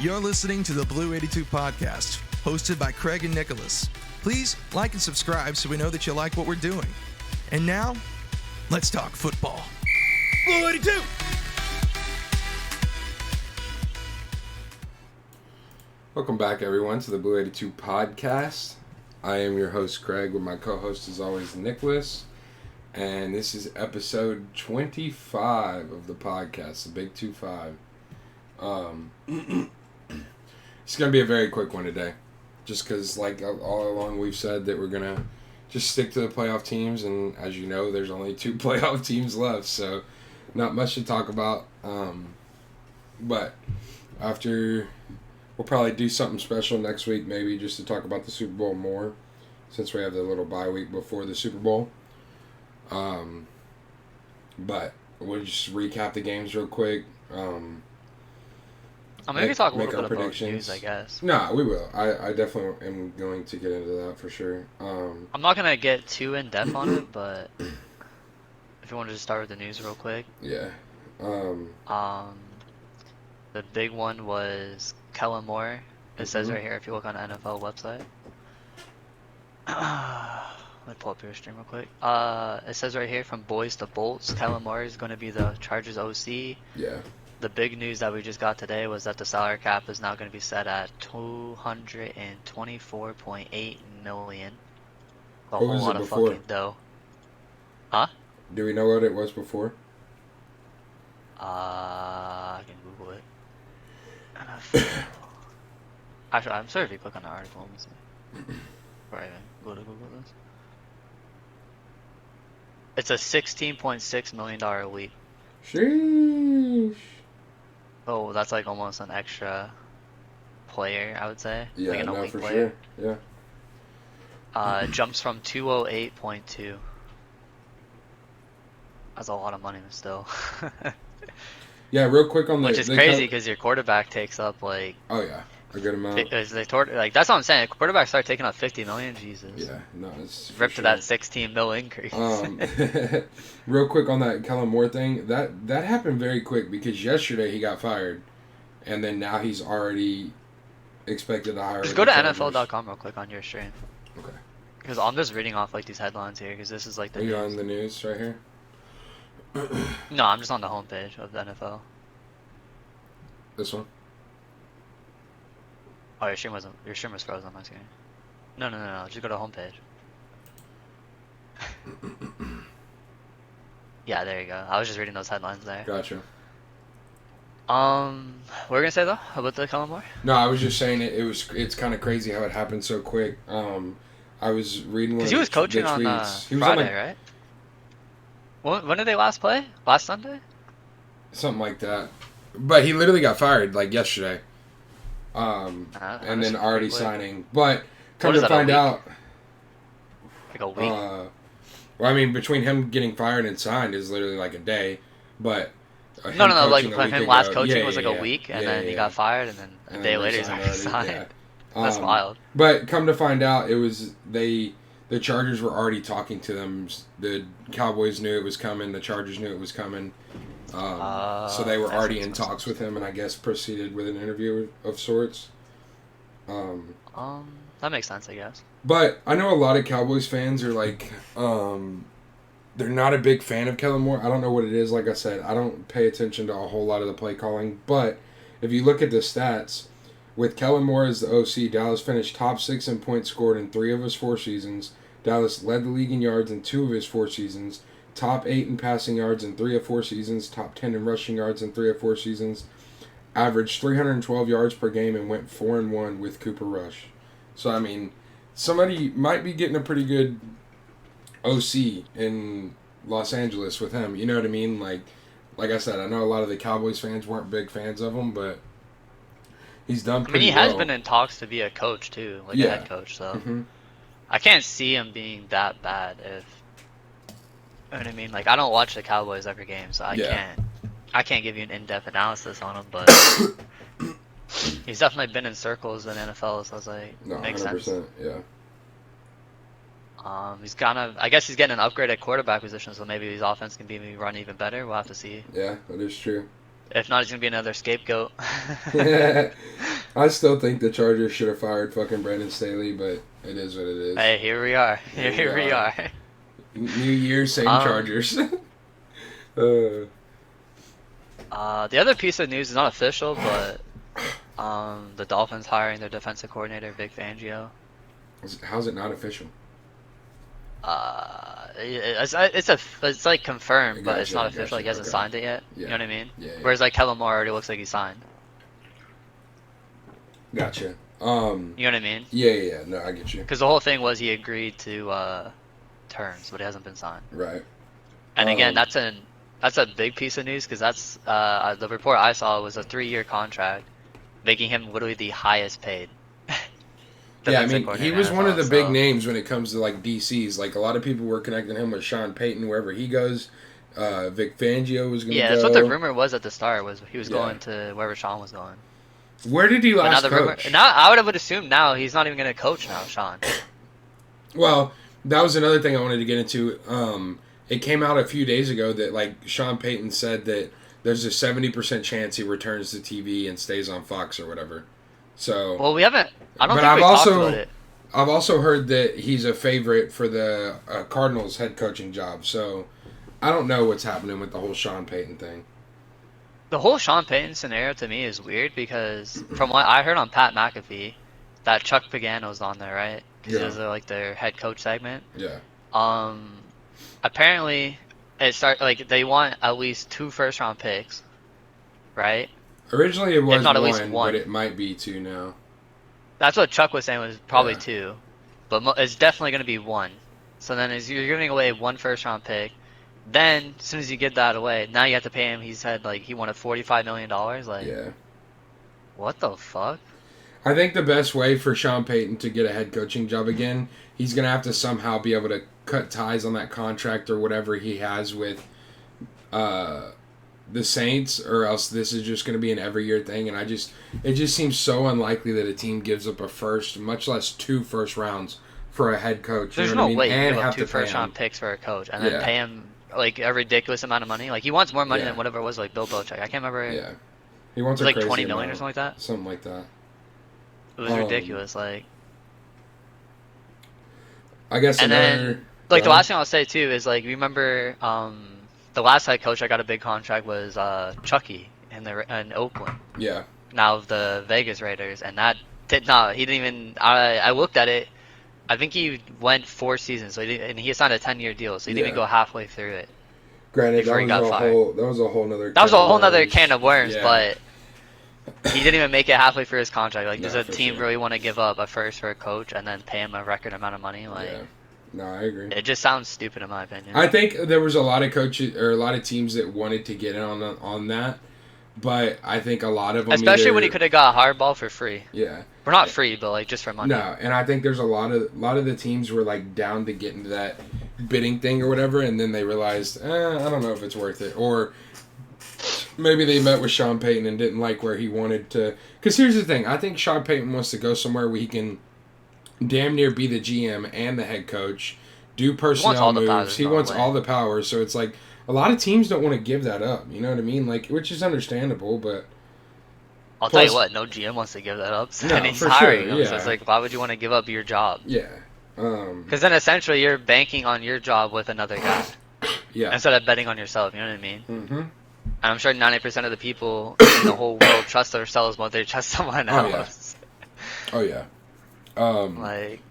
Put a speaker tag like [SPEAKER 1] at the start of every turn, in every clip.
[SPEAKER 1] You're listening to the Blue 82 Podcast, hosted by Craig and Nicholas. Please like and subscribe so we know that you like what we're doing. And now, let's talk football. Blue 82!
[SPEAKER 2] Welcome back, everyone, to the Blue 82 Podcast. I am your host, Craig, with my co-host, as always, Nicholas. And this is episode 25 of the podcast, the Big 25. It's going to be a very quick one today. Just because, like all along, we've said that we're going to just stick to the playoff teams. And as you know, there's only 2 playoff teams left. So, not much to talk about. But after, we'll probably do something special next week, maybe, just to talk about the Super Bowl more. Since we have the little bye week before the Super Bowl. But we'll just recap the games real quick.
[SPEAKER 3] Maybe talk a little bit about news, I guess.
[SPEAKER 2] Nah, we will. I definitely am going to get into that for sure.
[SPEAKER 3] I'm not gonna get too in depth on it, but if you want to just start with the news real quick.
[SPEAKER 2] Yeah.
[SPEAKER 3] The big one was Kellen Moore. It says right here if you look on the NFL website. Let me pull up your stream real quick. It says right here from Boys to Bolts, Kellen Moore is going to be the Chargers OC.
[SPEAKER 2] Yeah.
[SPEAKER 3] The big news that we just got today was that the salary cap is now going to be set at $224.8 million. A
[SPEAKER 2] What
[SPEAKER 3] whole
[SPEAKER 2] was it
[SPEAKER 3] lot of
[SPEAKER 2] before?
[SPEAKER 3] fucking dough. Huh?
[SPEAKER 2] Do we know what it was before?
[SPEAKER 3] I can Google it. Actually, I'm sorry if you click on the article. Let me see. Before I even go to Google this. It's a $16.6 million leap.
[SPEAKER 2] Sheesh.
[SPEAKER 3] Oh, that's like almost an extra player, I would say.
[SPEAKER 2] Yeah,
[SPEAKER 3] like an
[SPEAKER 2] no,
[SPEAKER 3] elite
[SPEAKER 2] for
[SPEAKER 3] player.
[SPEAKER 2] sure. Yeah.
[SPEAKER 3] Jumps from 208.2. That's a lot of money still.
[SPEAKER 2] Yeah, real quick on the...
[SPEAKER 3] Which is crazy because your quarterback takes up like...
[SPEAKER 2] Oh, yeah. A good amount.
[SPEAKER 3] That's what I'm saying. Quarterbacks start taking up 50 million. Jesus.
[SPEAKER 2] Yeah, no, it's...
[SPEAKER 3] Rip to that 16 mil increase.
[SPEAKER 2] Real quick on that Kellen Moore thing, that happened very quick because yesterday he got fired, and then now he's already expected to hire.
[SPEAKER 3] Just go to NFL.com real quick on your stream.
[SPEAKER 2] Okay.
[SPEAKER 3] Because I'm just reading off like these headlines here because this is like the.
[SPEAKER 2] Are you
[SPEAKER 3] news.
[SPEAKER 2] on the news right here?
[SPEAKER 3] No, I'm just on the homepage of the NFL.
[SPEAKER 2] This one.
[SPEAKER 3] Oh, your stream was frozen on my screen. No. Just go to the homepage. Yeah, there you go. I was just reading those headlines there.
[SPEAKER 2] Gotcha.
[SPEAKER 3] What were you gonna say though about the Kellen Moore?
[SPEAKER 2] No, I was just saying it's kind of crazy how it happened so quick. I was reading one.
[SPEAKER 3] Because he was coaching on Friday, right? When did they last play? Last Sunday?
[SPEAKER 2] Something like that. But he literally got fired like yesterday. And then already signing. But come to find out,
[SPEAKER 3] like a week.
[SPEAKER 2] Well, I mean, between him getting fired and signed is literally like a day. But
[SPEAKER 3] no, like him last coaching was like a week, and then he got fired, and then a day later he's already signed.
[SPEAKER 2] Yeah.
[SPEAKER 3] That's wild.
[SPEAKER 2] But come to find out, it was the Chargers were already talking to them. The Cowboys knew it was coming. The Chargers knew it was coming. So they were already in talks with him, and I guess proceeded with an interview of sorts.
[SPEAKER 3] That makes sense, I guess.
[SPEAKER 2] But I know a lot of Cowboys fans are like, they're not a big fan of Kellen Moore. I don't know what it is. Like I said, I don't pay attention to a whole lot of the play calling. But if you look at the stats, with Kellen Moore as the OC, Dallas finished top 6 in points scored in 3 of his 4 seasons. Dallas led the league in yards in 2 of his 4 seasons. Top 8 in passing yards in 3 of 4 seasons. Top 10 in rushing yards in 3 of 4 seasons. Averaged 312 yards per game and went 4-1 with Cooper Rush. So, I mean, somebody might be getting a pretty good OC in Los Angeles with him. You know what I mean? Like I said, I know a lot of the Cowboys fans weren't big fans of him, but he's done pretty well.
[SPEAKER 3] I mean, he has been in talks to be a coach, too. Like a head coach, so.
[SPEAKER 2] Mm-hmm.
[SPEAKER 3] I can't see him being that bad if... You know what I mean? Like, I don't watch the Cowboys every game, so I can't give you an in-depth analysis on him, but he's definitely been in circles in NFL, so I was like, makes
[SPEAKER 2] 100%,
[SPEAKER 3] sense.
[SPEAKER 2] Yeah.
[SPEAKER 3] He's I guess he's getting an upgrade at quarterback position, so maybe his offense can be run even better. We'll have to see.
[SPEAKER 2] Yeah, that is true.
[SPEAKER 3] If not, he's gonna be another scapegoat.
[SPEAKER 2] I still think the Chargers should have fired fucking Brandon Staley, but it is what it is.
[SPEAKER 3] Hey, here we are. Here we are.
[SPEAKER 2] New Year, same Chargers.
[SPEAKER 3] The other piece of news is not official, but the Dolphins hiring their defensive coordinator, Vic Fangio.
[SPEAKER 2] How's it not official?
[SPEAKER 3] It's like confirmed, but it's not official. He hasn't signed it yet.
[SPEAKER 2] Yeah.
[SPEAKER 3] You know what I mean?
[SPEAKER 2] Yeah.
[SPEAKER 3] Whereas like Kellen Moore already looks like he signed.
[SPEAKER 2] Gotcha.
[SPEAKER 3] You know what I mean?
[SPEAKER 2] Yeah. No, I get you.
[SPEAKER 3] Because the whole thing was he agreed to terms, but it hasn't been signed.
[SPEAKER 2] Right.
[SPEAKER 3] And again, that's a big piece of news because that's the report I saw was a 3-year contract, making him literally the highest paid.
[SPEAKER 2] Yeah, I mean, he was one of the big names when it comes to like DCs. Like a lot of people were connecting him with Sean Payton wherever he goes. Vic Fangio was going to go.
[SPEAKER 3] Yeah, that's what the rumor was at the start. Was he was going to wherever Sean was going.
[SPEAKER 2] Where did he last coach?
[SPEAKER 3] Now I would assume now he's not even going to coach now, Sean.
[SPEAKER 2] Well, that was another thing I wanted to get into. It came out a few days ago that like Sean Payton said that there's a 70% chance he returns to TV and stays on Fox or whatever. So
[SPEAKER 3] well, we haven't. I don't think we talked about it.
[SPEAKER 2] I've also heard that he's a favorite for the Cardinals head coaching job. So I don't know what's happening with the whole Sean Payton thing.
[SPEAKER 3] The whole Sean Payton scenario to me is weird because from what I heard on Pat McAfee, that Chuck Pagano's on there, right? Because it was like their head coach segment.
[SPEAKER 2] Yeah.
[SPEAKER 3] Apparently, they want at least 2 first-round picks, right?
[SPEAKER 2] Originally it was
[SPEAKER 3] not at
[SPEAKER 2] one,
[SPEAKER 3] least one,
[SPEAKER 2] but it might be 2 now.
[SPEAKER 3] That's what Chuck was saying was probably 2, but it's definitely going to be 1. So then you're giving away 1 first-round pick. Then as soon as you get that away, now you have to pay him. He said like he wanted $45 million. Like,
[SPEAKER 2] yeah.
[SPEAKER 3] What the fuck?
[SPEAKER 2] I think the best way for Sean Payton to get a head coaching job again, he's going to have to somehow be able to cut ties on that contract or whatever he has with the Saints, or else this is just going to be an every year thing. And it just seems so unlikely that a team gives up a first, much less 2 first rounds for a head coach.
[SPEAKER 3] There's no way you give up 2 first round picks for a coach and then pay him like a ridiculous amount of money. Like he wants more money than whatever it was like Bill Belichick. I can't remember.
[SPEAKER 2] Yeah, he wants
[SPEAKER 3] like 20 million or something like that.
[SPEAKER 2] Something like that.
[SPEAKER 3] It was ridiculous. Like,
[SPEAKER 2] I guess
[SPEAKER 3] and then like the last thing I'll say too is like remember the last head coach I got a big contract was Chucky in Oakland.
[SPEAKER 2] Yeah.
[SPEAKER 3] Now of the Vegas Raiders, and that did not. He didn't even. I looked at it. I think he went 4 seasons, so and he signed a 10-year deal, so he didn't even go halfway through it.
[SPEAKER 2] Granted, that was a whole nother
[SPEAKER 3] can of worms, but he didn't even make it halfway through his contract. Like, does a team really want to give up a first for a coach and then pay him a record amount of money? Like,
[SPEAKER 2] no, I agree.
[SPEAKER 3] It just sounds stupid in my opinion.
[SPEAKER 2] I think there was a lot of coaches or a lot of teams that wanted to get in on that, but I think a lot of them,
[SPEAKER 3] especially when he could have got Hardball for free.
[SPEAKER 2] Yeah.
[SPEAKER 3] We're not free, but like just for money.
[SPEAKER 2] No, and I think there's a lot of the teams were like down to get into that bidding thing or whatever, and then they realized, I don't know if it's worth it, or maybe they met with Sean Payton and didn't like where he wanted to. Because here's the thing, I think Sean Payton wants to go somewhere where he can damn near be the GM and the head coach, do personnel moves. He wants all the power, so it's like a lot of teams don't want to give that up. You know what I mean? Like, which is understandable, but.
[SPEAKER 3] I'll tell you what, no GM wants to give that up. So and he's hiring him. So it's like, why would you want to give up your job?
[SPEAKER 2] Yeah.
[SPEAKER 3] Because then essentially you're banking on your job with another guy.
[SPEAKER 2] Yeah.
[SPEAKER 3] Instead of betting on yourself, you know what I mean?
[SPEAKER 2] Mm-hmm. And
[SPEAKER 3] I'm sure 90% of the people in the whole world trust themselves more than they trust someone else.
[SPEAKER 2] Oh, yeah.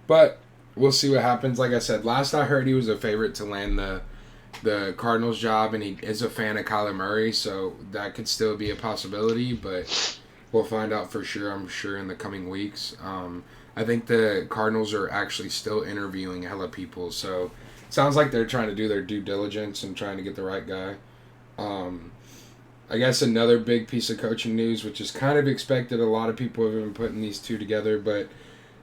[SPEAKER 2] But we'll see what happens. Like I said, last I heard he was a favorite to land the Cardinals job, and he is a fan of Kyler Murray, so that could still be a possibility, but we'll find out for sure, I'm sure, in the coming weeks. I think the Cardinals are actually still interviewing hella people, so it sounds like they're trying to do their due diligence and trying to get the right guy. I guess another big piece of coaching news, which is kind of expected, a lot of people have been putting these two together, but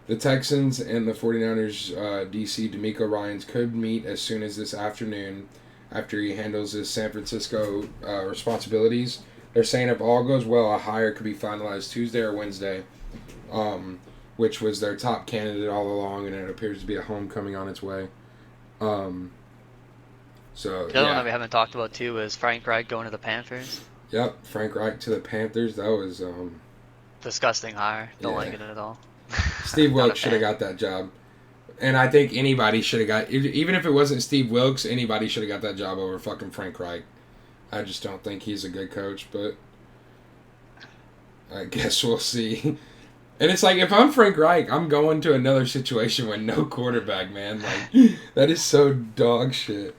[SPEAKER 2] the Texans and the 49ers DC, DeMeco Ryans, could meet as soon as this afternoon after he handles his San Francisco responsibilities. They're saying if all goes well, a hire could be finalized Tuesday or Wednesday, which was their top candidate all along, and it appears to be a homecoming on its way. The other
[SPEAKER 3] one that we haven't talked about, too, is Frank Reich going to the Panthers.
[SPEAKER 2] Yep, Frank Reich to the Panthers. That was...
[SPEAKER 3] Disgusting hire. Don't
[SPEAKER 2] Yeah.
[SPEAKER 3] like it at all.
[SPEAKER 2] Steve
[SPEAKER 3] Not a
[SPEAKER 2] Wilkes should have
[SPEAKER 3] fan.
[SPEAKER 2] got that job. And I think anybody should have got, even if it wasn't Steve Wilkes, anybody should have got that job over fucking Frank Reich. I just don't think he's a good coach, but I guess we'll see. And it's like, if I'm Frank Reich, I'm going to another situation with no quarterback, man. Like, that is so dog shit.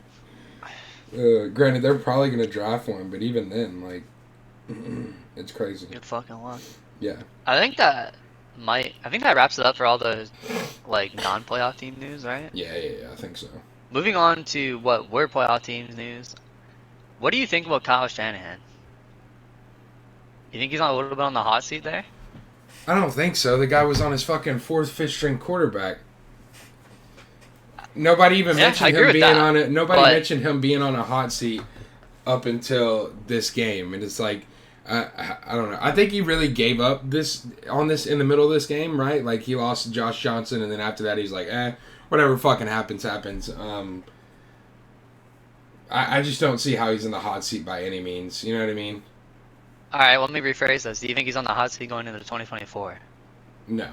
[SPEAKER 2] Granted, they're probably going to draft one, but even then, like, it's crazy.
[SPEAKER 3] Good fucking luck.
[SPEAKER 2] Yeah.
[SPEAKER 3] I think that wraps it up for all the like non-playoff team news, right?
[SPEAKER 2] Yeah, I think so.
[SPEAKER 3] Moving on to what were playoff teams news. What do you think about Kyle Shanahan? You think he's on a little bit on the hot seat there?
[SPEAKER 2] I don't think so. The guy was on his fucking fourth, fifth string quarterback. Nobody even mentioned him being on it. Nobody mentioned him being on a hot seat up until this game, and it's like, I don't know. I think he really gave up in the middle of this game, right? Like, he lost to Josh Johnson, and then after that, he's like, whatever fucking happens. I just don't see how he's in the hot seat by any means. You know what I mean?
[SPEAKER 3] All right, let me rephrase this. Do you think he's on the hot seat going into 2024?
[SPEAKER 2] No.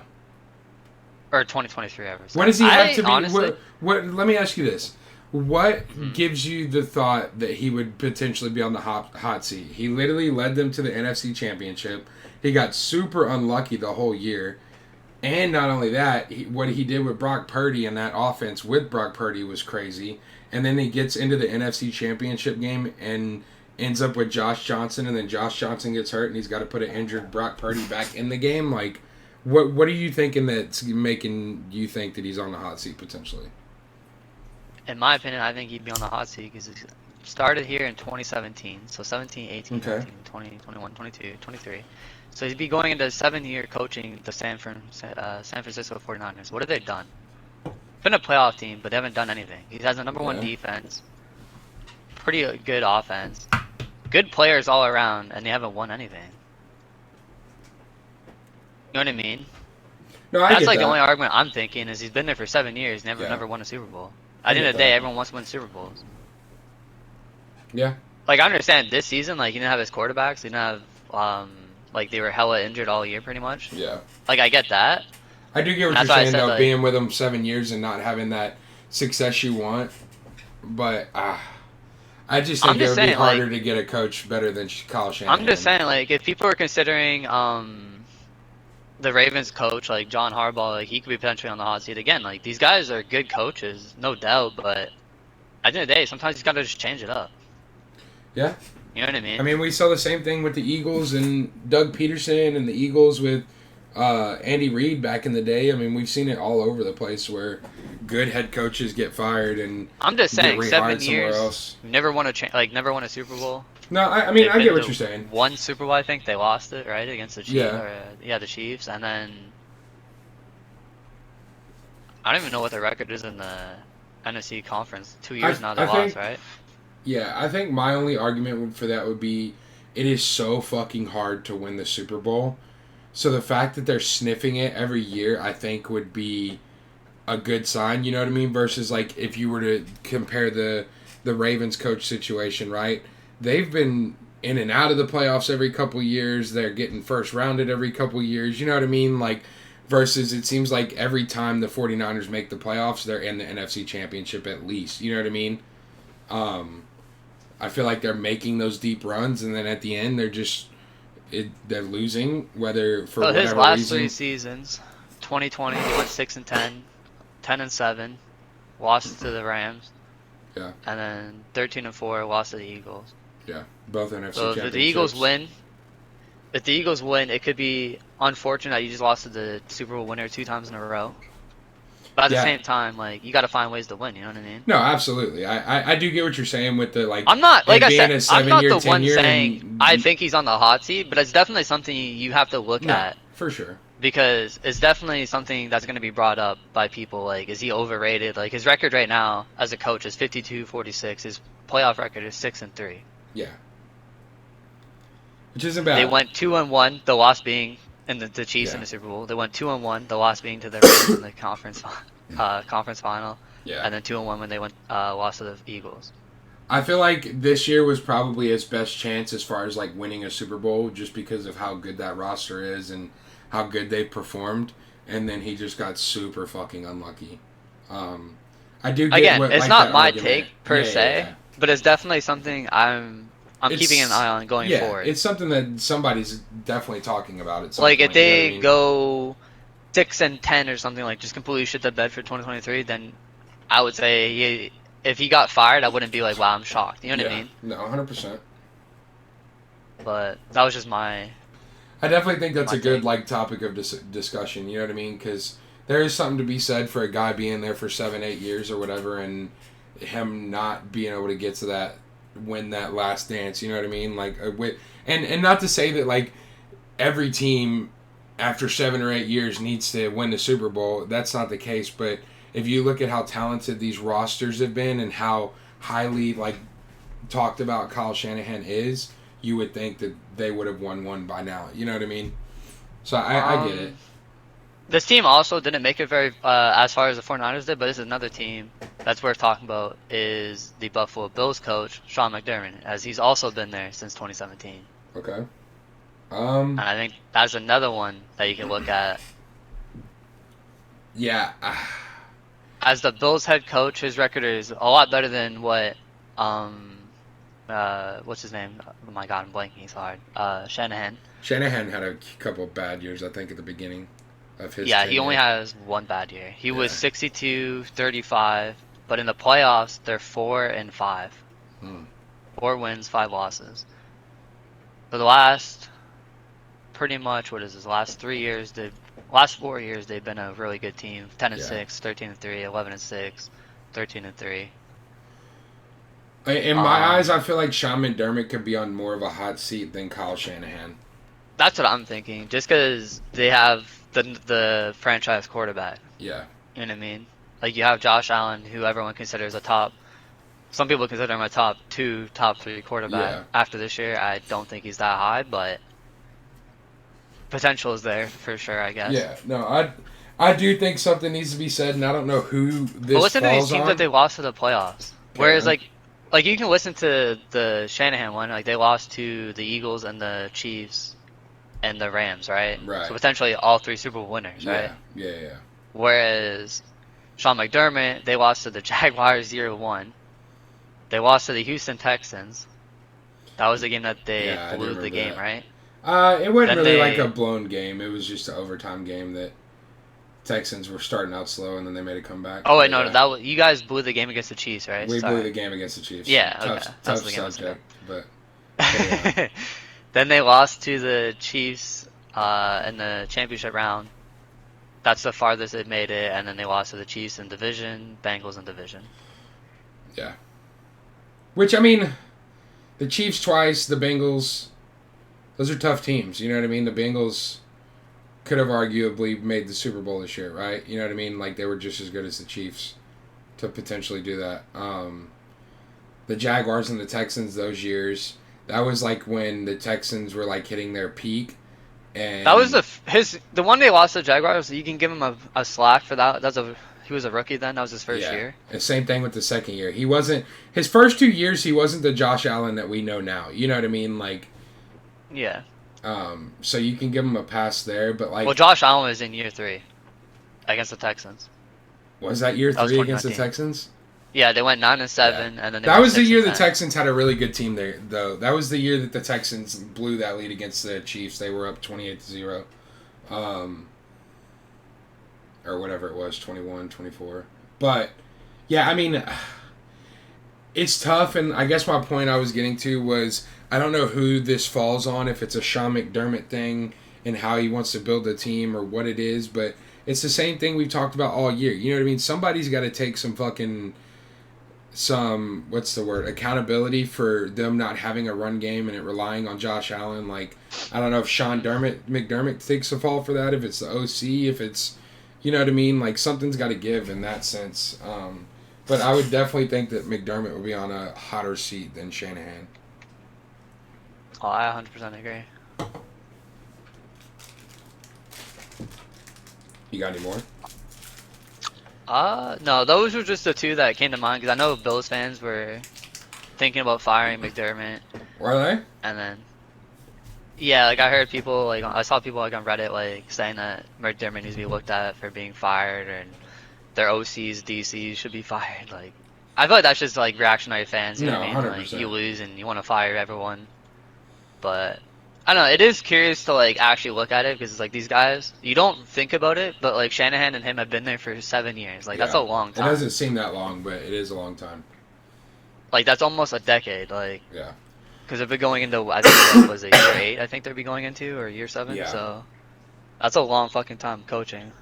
[SPEAKER 3] Or 2023, ever.
[SPEAKER 2] When does he have to be?
[SPEAKER 3] Honestly,
[SPEAKER 2] what? Let me ask you this. What gives you the thought that he would potentially be on the hot seat? He literally led them to the NFC Championship. He got super unlucky the whole year. And not only that, what he did with Brock Purdy and that offense with Brock Purdy was crazy. And then he gets into the NFC Championship game and ends up with Josh Johnson, and then Josh Johnson gets hurt, and he's got to put an injured Brock Purdy back in the game. Like, what are you thinking that's making you think that he's on the hot seat potentially?
[SPEAKER 3] in my opinion, I think he'd be on the hot seat because he started here in 2017. So 17, 18,
[SPEAKER 2] Okay.
[SPEAKER 3] 19, 20, 21, 22, 23. So he'd be going into 7-year coaching the San Francisco 49ers. What have they done? Been a playoff team, but they haven't done anything. He has a number one defense, pretty good offense, good players all around, and they haven't won anything. You know what I mean?
[SPEAKER 2] No, I
[SPEAKER 3] That's
[SPEAKER 2] get
[SPEAKER 3] like
[SPEAKER 2] that.
[SPEAKER 3] the only argument I'm thinking is he's been there for 7 years, never won a Super Bowl. At the end of the day, everyone wants to win Super Bowls.
[SPEAKER 2] Yeah.
[SPEAKER 3] Like, I understand this season, like, he didn't have his quarterbacks, he didn't have, like, they were hella injured all year pretty much.
[SPEAKER 2] Yeah.
[SPEAKER 3] Like, I get that.
[SPEAKER 2] I do get what
[SPEAKER 3] That's
[SPEAKER 2] you're
[SPEAKER 3] why I
[SPEAKER 2] saying,
[SPEAKER 3] said,
[SPEAKER 2] though,
[SPEAKER 3] like-
[SPEAKER 2] being with him 7 years and not having that success you want. But I just think
[SPEAKER 3] I'm
[SPEAKER 2] it
[SPEAKER 3] just
[SPEAKER 2] would be
[SPEAKER 3] saying,
[SPEAKER 2] harder
[SPEAKER 3] like-
[SPEAKER 2] to get a coach better than Kyle Shanahan.
[SPEAKER 3] I'm just saying, like, if people are considering, the Ravens coach, like, John Harbaugh, like, he could be potentially on the hot seat again. Like, these guys are good coaches, no doubt, but at the end of the day, sometimes you gotta just change it up.
[SPEAKER 2] Yeah.
[SPEAKER 3] You know what I mean?
[SPEAKER 2] I mean, we saw the same thing with the Eagles and Doug Peterson and the Eagles with Andy Reid back in the day. I mean, we've seen it all over the place where good head coaches get fired and
[SPEAKER 3] I'm just
[SPEAKER 2] get
[SPEAKER 3] saying,
[SPEAKER 2] rehired
[SPEAKER 3] 7
[SPEAKER 2] somewhere
[SPEAKER 3] years,
[SPEAKER 2] else.
[SPEAKER 3] never won a Super Bowl.
[SPEAKER 2] No, I mean,
[SPEAKER 3] They've
[SPEAKER 2] I
[SPEAKER 3] been
[SPEAKER 2] get what
[SPEAKER 3] to
[SPEAKER 2] you're saying.
[SPEAKER 3] One Super Bowl, I think they lost it, right, against the Chiefs.
[SPEAKER 2] Yeah.
[SPEAKER 3] The Chiefs, and then I don't even know what the record is in the NFC conference. 2 years now they lost, right?
[SPEAKER 2] Yeah, I think my only argument for that would be it is so fucking hard to win the Super Bowl. So the fact that they're sniffing it every year, I think, would be a good sign, you know what I mean? Versus, like, if you were to compare the Ravens coach situation, right? They've been in and out of the playoffs every couple years. They're getting first rounded every couple years, you know what I mean? Like, versus it seems like every time the 49ers make the playoffs, they're in the NFC Championship at least, you know what I mean? I feel like they're making those deep runs, and then at the end, they're losing, whether for whatever
[SPEAKER 3] reason. His last
[SPEAKER 2] reason.
[SPEAKER 3] 3 seasons, 2020, he went 6-10, 10-7, lost to the Rams.
[SPEAKER 2] Yeah.
[SPEAKER 3] And then 13-4, lost to the Eagles.
[SPEAKER 2] Yeah, both NFC
[SPEAKER 3] So
[SPEAKER 2] championships.
[SPEAKER 3] if the Eagles win, it could be unfortunate that you just lost to the Super Bowl winner 2 times in a row. But at the same time, like, you got to find ways to win. You know what I mean?
[SPEAKER 2] No, absolutely. I do get what you're saying with the, like.
[SPEAKER 3] I'm not, like I said, I'm not the one
[SPEAKER 2] tenure
[SPEAKER 3] saying I think he's on the hot seat, but it's definitely something you have to look at.
[SPEAKER 2] For sure.
[SPEAKER 3] Because it's definitely something that's going to be brought up by people. Like, is he overrated? Like, his record right now as a coach is 52-46. His playoff record is 6-3.
[SPEAKER 2] Yeah. Which isn't bad.
[SPEAKER 3] They went 2-1, the loss being in the Chiefs in the Super Bowl. They went 2-1, the loss being to the Ravens in the conference final.
[SPEAKER 2] Yeah.
[SPEAKER 3] And then 2-1 when they went lost to the Eagles.
[SPEAKER 2] I feel like this year was probably his best chance as far as like winning a Super Bowl, just because of how good that roster is and how good they performed. And then he just got super fucking unlucky. I do get
[SPEAKER 3] Again,
[SPEAKER 2] what,
[SPEAKER 3] it's
[SPEAKER 2] like,
[SPEAKER 3] not
[SPEAKER 2] that
[SPEAKER 3] my
[SPEAKER 2] argument.
[SPEAKER 3] take per se, but it's definitely something I'm keeping an eye on going forward.
[SPEAKER 2] It's something that somebody's definitely talking about. At some
[SPEAKER 3] Like
[SPEAKER 2] point,
[SPEAKER 3] if they
[SPEAKER 2] you know what I mean?
[SPEAKER 3] go 6-10 or something, like just completely shit the bed for 2023, then I would say if he got fired, I wouldn't be like, wow, I'm shocked. You know what I mean?
[SPEAKER 2] No, 100%.
[SPEAKER 3] But that was just my.
[SPEAKER 2] I definitely think that's
[SPEAKER 3] My
[SPEAKER 2] a good
[SPEAKER 3] take.
[SPEAKER 2] like topic of discussion. You know what I mean? Because there is something to be said for a guy being there for 7-8 years or whatever, and him not being able to get to that win that last dance. You know what I mean? Like and not to say that like every team after 7 or 8 years needs to win the Super Bowl. That's not the case. But if you look at how talented these rosters have been and how highly like talked about Kyle Shanahan is, you would think that they would have won one by now. You know what I mean? So I get it.
[SPEAKER 3] This team also didn't make it very as far as the 49ers did, but this is another team that's worth talking about is the Buffalo Bills coach, Sean McDermott, as he's also been there since 2017.
[SPEAKER 2] Okay.
[SPEAKER 3] And I think that's another one that you can look at.
[SPEAKER 2] Yeah.
[SPEAKER 3] As the Bills head coach, his record is a lot better than what what's his name? Oh my god, I'm blanking. He's hard. Shanahan.
[SPEAKER 2] Shanahan had a couple bad years, I think, at the beginning of his
[SPEAKER 3] Yeah,
[SPEAKER 2] tenure.
[SPEAKER 3] he only has one bad year. He was 62-35, but in the playoffs, they're 4-5. 4 wins, 5 losses. For the last, pretty much, last 3 years, last 4 years, they've been a really good team. 10-6, 13-3, 11-6, 13-3.
[SPEAKER 2] In my eyes, I feel like Sean McDermott could be on more of a hot seat than Kyle Shanahan.
[SPEAKER 3] That's what I'm thinking. Just because they have the franchise quarterback.
[SPEAKER 2] Yeah.
[SPEAKER 3] You know what I mean? Like, you have Josh Allen, who everyone considers a top. Some people consider him a top 2, top 3 quarterback.
[SPEAKER 2] Yeah.
[SPEAKER 3] After this year, I don't think he's that high, but potential is there for sure, I guess.
[SPEAKER 2] Yeah. No, I do think something needs to be said, and I don't know who this
[SPEAKER 3] But listen to these
[SPEAKER 2] falls
[SPEAKER 3] teams
[SPEAKER 2] on.
[SPEAKER 3] that they lost to the playoffs. Whereas, like you can listen to the Shanahan one. Like, they lost to the Eagles and the Chiefs and the Rams, right?
[SPEAKER 2] Right.
[SPEAKER 3] So potentially all 3 Super Bowl winners, right?
[SPEAKER 2] Yeah.
[SPEAKER 3] Whereas Sean McDermott, they lost to the Jaguars 0-1. They lost to the Houston Texans. That was the game that they blew the game, right?
[SPEAKER 2] It wasn't
[SPEAKER 3] Then
[SPEAKER 2] really like a blown game. It was just an overtime game that Texans were starting out slow, and then they made a comeback.
[SPEAKER 3] Oh wait, no, you guys blew the game against the Chiefs, right?
[SPEAKER 2] We blew the game against the Chiefs.
[SPEAKER 3] Yeah, okay.
[SPEAKER 2] Tough
[SPEAKER 3] the game
[SPEAKER 2] subject, but.
[SPEAKER 3] Then they lost to the Chiefs in the championship round. That's the farthest they've made it, and then they lost to the Chiefs in division, Bengals in division.
[SPEAKER 2] Yeah. Which, I mean, the Chiefs twice, the Bengals, those are tough teams. You know what I mean? The Bengals could have arguably made the Super Bowl this year, right? You know what I mean? Like, they were just as good as the Chiefs to potentially do that. The Jaguars and the Texans those years, that was like when the Texans were like hitting their peak. And
[SPEAKER 3] that was the one they lost to the Jaguars. You can give him a slack for that. He was a rookie then. That was his first year.
[SPEAKER 2] And same thing with the second year. He wasn't his first 2 years. He wasn't the Josh Allen that we know now. You know what I mean? Like,
[SPEAKER 3] yeah.
[SPEAKER 2] So you can give him a pass there, but like,
[SPEAKER 3] well, Josh Allen was in year 3 against the Texans.
[SPEAKER 2] Was that year 3 against the Texans?
[SPEAKER 3] Yeah, they went 9-7, and then
[SPEAKER 2] that was the year the
[SPEAKER 3] 10.
[SPEAKER 2] Texans had a really good team there, though. That was the year that the Texans blew that lead against the Chiefs. They were up 28-0, or whatever it was, 21-24. But yeah, I mean, it's tough, and I guess my point I was getting to was I don't know who this falls on, if it's a Sean McDermott thing and how he wants to build a team or what it is, but it's the same thing we've talked about all year. You know what I mean? Somebody's got to take what's the word, accountability for them not having a run game and it relying on Josh Allen. Like, I don't know if Sean McDermott takes the fall for that, if it's the OC, if it's, you know what I mean? Like, something's got to give in that sense. But I would definitely think that McDermott would be on a hotter seat than Shanahan.
[SPEAKER 3] Oh, I 100% agree.
[SPEAKER 2] You got any more?
[SPEAKER 3] No, those were just the two that came to mind because I know Bills fans were thinking about firing McDermott,
[SPEAKER 2] Were they?
[SPEAKER 3] and then yeah, like I heard people like I saw people like on Reddit like saying that McDermott needs to be looked at for being fired, and their OCs, DCs should be fired. Like I feel like that's just like reactionary fans. You know what I mean?
[SPEAKER 2] 100%.
[SPEAKER 3] Like you lose and you want to fire everyone, but I don't know. It is curious to like actually look at it because it's like these guys, you don't think about it, but like Shanahan and him have been there for 7 years. Like that's a long time.
[SPEAKER 2] It doesn't seem that long, but it is a long time.
[SPEAKER 3] Like that's almost a decade. Like
[SPEAKER 2] Yeah.
[SPEAKER 3] because they've been going into I think what was it year 8? I think they'll be going into or year 7.
[SPEAKER 2] Yeah.
[SPEAKER 3] So that's a long fucking time coaching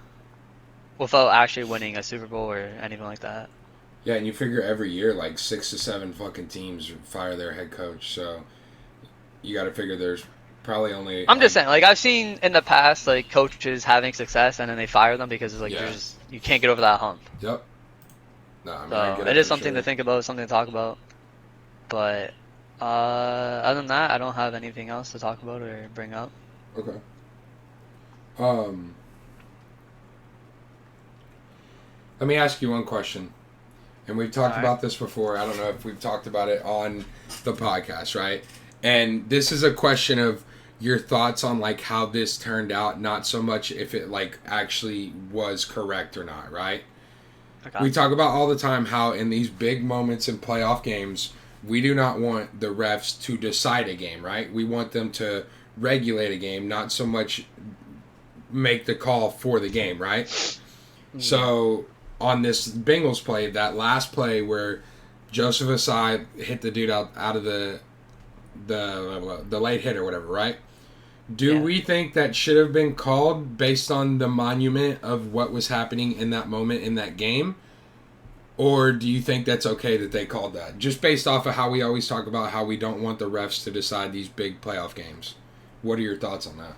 [SPEAKER 3] without actually winning a Super Bowl or anything like that.
[SPEAKER 2] Yeah, and you figure every year like 6 to 7 fucking teams fire their head coach, so you got to figure there's probably only.
[SPEAKER 3] I'm just saying, like I've seen in the past, like coaches having success and then they fire them because it's like
[SPEAKER 2] Yeah.
[SPEAKER 3] you can't get over that hump.
[SPEAKER 2] Yep. No, I mean,
[SPEAKER 3] So
[SPEAKER 2] I get
[SPEAKER 3] it is
[SPEAKER 2] for
[SPEAKER 3] something
[SPEAKER 2] sure.
[SPEAKER 3] to think about, something to talk about. But other than that, I don't have anything else to talk about or bring up.
[SPEAKER 2] Okay. Let me ask you one question. And we've talked
[SPEAKER 3] Alright.
[SPEAKER 2] about this before. I don't know if we've talked about it on the podcast, right? And this is a question of your thoughts on like how this turned out, not so much if it like actually was correct or not, right?
[SPEAKER 3] Okay.
[SPEAKER 2] We talk about all the time how in these big moments in playoff games, we do not want the refs to decide a game, right? We want them to regulate a game, not so much make the call for the game, right? So on this Bengals play, that last play where Joseph Asai hit the dude out of the late hit or whatever, right? Do we think that should have been called based on the monument of what was happening in that moment in that game? Or do you think that's okay that they called that? Just based off of how we always talk about how we don't want the refs to decide these big playoff games. What are your thoughts on that?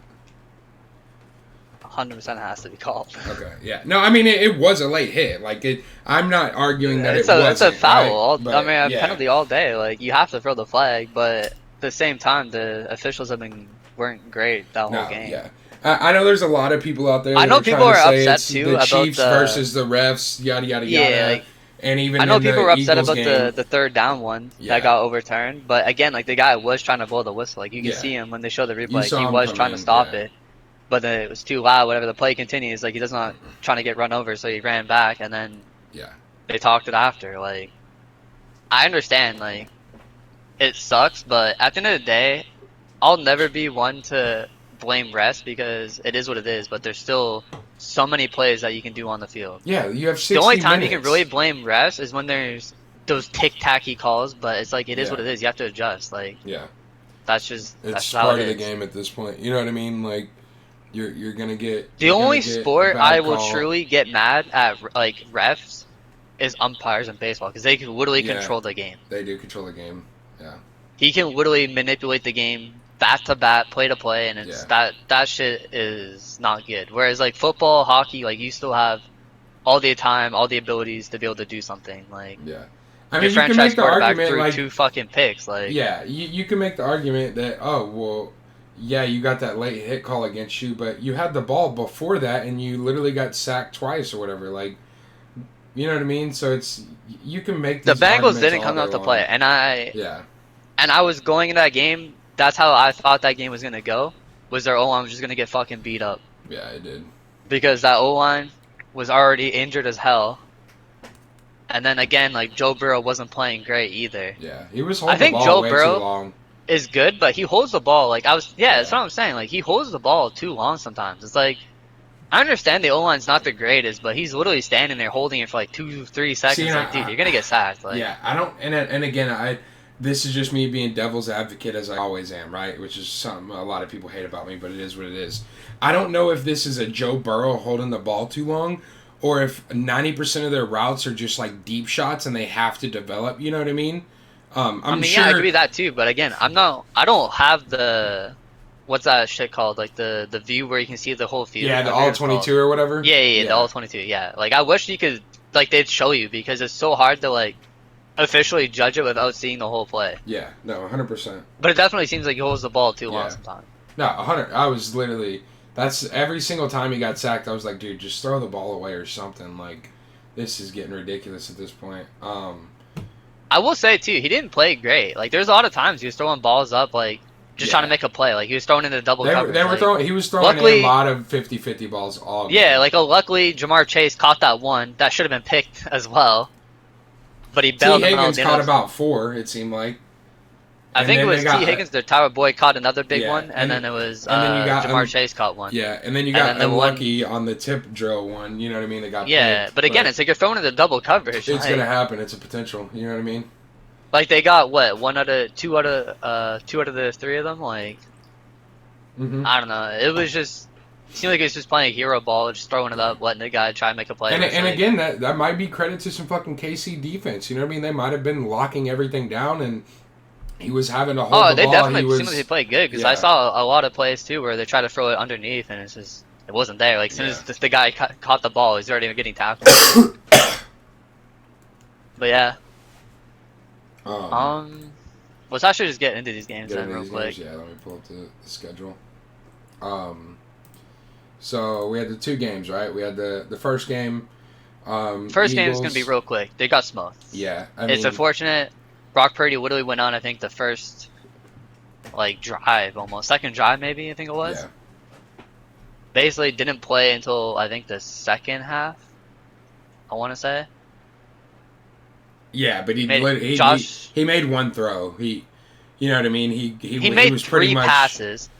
[SPEAKER 3] 100% has to be called.
[SPEAKER 2] Okay, yeah. No, I mean, it was a late hit. Like, I'm not arguing that
[SPEAKER 3] It's
[SPEAKER 2] it wasn't.
[SPEAKER 3] it's a foul.
[SPEAKER 2] Right?
[SPEAKER 3] I mean, a
[SPEAKER 2] yeah.
[SPEAKER 3] penalty all day. Like you have to throw the flag, but at the same time, the officials weren't great that whole game.
[SPEAKER 2] Yeah. I know there's a lot of people out there.
[SPEAKER 3] I know
[SPEAKER 2] that
[SPEAKER 3] people
[SPEAKER 2] trying to
[SPEAKER 3] are
[SPEAKER 2] say
[SPEAKER 3] upset
[SPEAKER 2] it's
[SPEAKER 3] too
[SPEAKER 2] the
[SPEAKER 3] about
[SPEAKER 2] Chiefs
[SPEAKER 3] the
[SPEAKER 2] versus the refs, yada yada
[SPEAKER 3] Yeah,
[SPEAKER 2] yada.
[SPEAKER 3] like,
[SPEAKER 2] And even
[SPEAKER 3] I know
[SPEAKER 2] in
[SPEAKER 3] people
[SPEAKER 2] the
[SPEAKER 3] were upset
[SPEAKER 2] Eagles
[SPEAKER 3] about
[SPEAKER 2] game,
[SPEAKER 3] the third down one
[SPEAKER 2] Yeah.
[SPEAKER 3] that got overturned, but again, like the guy was trying to blow the whistle. Like you can
[SPEAKER 2] Yeah.
[SPEAKER 3] see him when they show the
[SPEAKER 2] You
[SPEAKER 3] replay. Like,
[SPEAKER 2] saw
[SPEAKER 3] he
[SPEAKER 2] him
[SPEAKER 3] was
[SPEAKER 2] come
[SPEAKER 3] trying
[SPEAKER 2] in,
[SPEAKER 3] to stop
[SPEAKER 2] yeah.
[SPEAKER 3] it, but then it was too loud. Whatever the play continues, like he does not trying to get run over, so he ran back, and then
[SPEAKER 2] Yeah.
[SPEAKER 3] they talked it after. Like I understand, like it sucks, but at the end of the day, I'll never be one to blame refs because it is what it is. But there's still so many plays that you can do on the field.
[SPEAKER 2] Yeah, you have 60
[SPEAKER 3] The only time
[SPEAKER 2] minutes.
[SPEAKER 3] you can really blame refs is when there's those tic-tacky calls, but it's like it is
[SPEAKER 2] Yeah.
[SPEAKER 3] what it is. You have to adjust. Like
[SPEAKER 2] Yeah.
[SPEAKER 3] that's just
[SPEAKER 2] It's
[SPEAKER 3] that's how
[SPEAKER 2] part
[SPEAKER 3] it
[SPEAKER 2] of the
[SPEAKER 3] is.
[SPEAKER 2] game at this point. You know what I mean? Like, you're gonna get
[SPEAKER 3] The
[SPEAKER 2] you're gonna
[SPEAKER 3] only
[SPEAKER 2] get a
[SPEAKER 3] sport
[SPEAKER 2] bad
[SPEAKER 3] I will
[SPEAKER 2] call.
[SPEAKER 3] truly get mad at, like refs, is umpires in baseball because they can literally
[SPEAKER 2] Yeah.
[SPEAKER 3] control the game.
[SPEAKER 2] They do control the game. Yeah.
[SPEAKER 3] He can literally manipulate the game bat to bat, play to play, and it's that shit is not good. Whereas like football, hockey, like you still have all the time, all the abilities to be able to do something. Like
[SPEAKER 2] Yeah. I
[SPEAKER 3] your
[SPEAKER 2] mean, you can
[SPEAKER 3] franchise
[SPEAKER 2] make the
[SPEAKER 3] quarterback
[SPEAKER 2] argument
[SPEAKER 3] threw
[SPEAKER 2] like
[SPEAKER 3] 2 fucking picks. Like
[SPEAKER 2] yeah, you can make the argument that yeah, you got that late hit call against you, but you had the ball before that and you literally got sacked twice or whatever. Like, you know what I mean? So it's you can make
[SPEAKER 3] the
[SPEAKER 2] these
[SPEAKER 3] Bengals
[SPEAKER 2] arguments
[SPEAKER 3] didn't
[SPEAKER 2] all
[SPEAKER 3] come
[SPEAKER 2] day
[SPEAKER 3] out to
[SPEAKER 2] long.
[SPEAKER 3] play, and
[SPEAKER 2] Yeah.
[SPEAKER 3] I was going into that game. That's how I thought that game was gonna go. Was their O-line was just gonna get fucking beat up
[SPEAKER 2] Yeah, it did.
[SPEAKER 3] because that O-line was already injured as hell. And then again, like Joe Burrow wasn't playing great either.
[SPEAKER 2] Yeah, he was holding
[SPEAKER 3] I think
[SPEAKER 2] the ball
[SPEAKER 3] Joe
[SPEAKER 2] way
[SPEAKER 3] Burrow-
[SPEAKER 2] too long.
[SPEAKER 3] Is good, but he holds the ball like that's what I'm saying. Like he holds the ball too long sometimes. It's like I understand the O-line's not the greatest, but he's literally standing there holding it for like 2-3 seconds.
[SPEAKER 2] See,
[SPEAKER 3] like, dude, you're gonna get sacked. Like,
[SPEAKER 2] Yeah, I don't, and again, this is just me being devil's advocate as I always am, right? Which is something a lot of people hate about me, but it is what it is. I don't know if this is a Joe Burrow holding the ball too long, or if 90% of their routes are just like deep shots and they have to develop. You know what I mean? I'm sure.
[SPEAKER 3] yeah, it could be that too. But again, I don't have the what's that shit called? Like the view where you can see the whole field.
[SPEAKER 2] Yeah, the
[SPEAKER 3] I forget
[SPEAKER 2] all
[SPEAKER 3] what it's
[SPEAKER 2] 22
[SPEAKER 3] called.
[SPEAKER 2] or whatever.
[SPEAKER 3] Yeah, the all 22. Yeah, like I wish you could like they'd show you because it's so hard to like officially judge it without seeing the whole play.
[SPEAKER 2] Yeah, no, 100%.
[SPEAKER 3] But it definitely seems like he holds the ball too long
[SPEAKER 2] Yeah.
[SPEAKER 3] sometimes.
[SPEAKER 2] No, 100. I was literally. That's every single time he got sacked. I was like, dude, just throw the ball away or something. Like, this is getting ridiculous at this point.
[SPEAKER 3] I will say too, he didn't play great. Like there's a lot of times he was throwing balls up, like just trying to make a play. Like he was throwing into double coverage.
[SPEAKER 2] He was throwing in a lot of 50-50 balls all game.
[SPEAKER 3] Yeah, like luckily Jamar Chase caught that one that should have been picked as well, but he bailed him out.
[SPEAKER 2] Higgins caught about 4. It seemed like.
[SPEAKER 3] I think it was T. Higgins. The Tyler Boyd caught another big one, and then it was Jamar Chase caught one.
[SPEAKER 2] Yeah, and then you got unlucky on the tip drill one. You know what I mean? They got picked,
[SPEAKER 3] but again, it's like you're throwing into double coverage.
[SPEAKER 2] It's gonna happen. It's a potential. You know what I mean?
[SPEAKER 3] Like they got what 2 out of the 3 of them. Like I don't know. It was just seemed like he was just playing a hero ball, just throwing it up, letting the guy try and make a play.
[SPEAKER 2] And again, that might be credit to some fucking KC defense. You know what I mean? They might have been locking everything down and. He was having to hold the ball.
[SPEAKER 3] They definitely seemed like they played good because I saw a lot of plays too where they tried to throw it underneath and it wasn't there. Like as soon as the guy caught the ball, he's already getting tackled. But yeah, let's actually just get into these games then real quick.
[SPEAKER 2] Yeah, let me pull up the schedule. So we had the 2 games, right? We had the first game.
[SPEAKER 3] First game is gonna be real quick. They got smoked.
[SPEAKER 2] Yeah,
[SPEAKER 3] it's unfortunate. Brock Purdy literally went on, I think, the first, drive almost. Second drive, maybe, I think it was. Yeah. Basically didn't play until, I think, the second half, I want to say.
[SPEAKER 2] Yeah, but he made one throw. You know what I mean? He
[SPEAKER 3] made
[SPEAKER 2] was pretty
[SPEAKER 3] 3
[SPEAKER 2] much...
[SPEAKER 3] passes.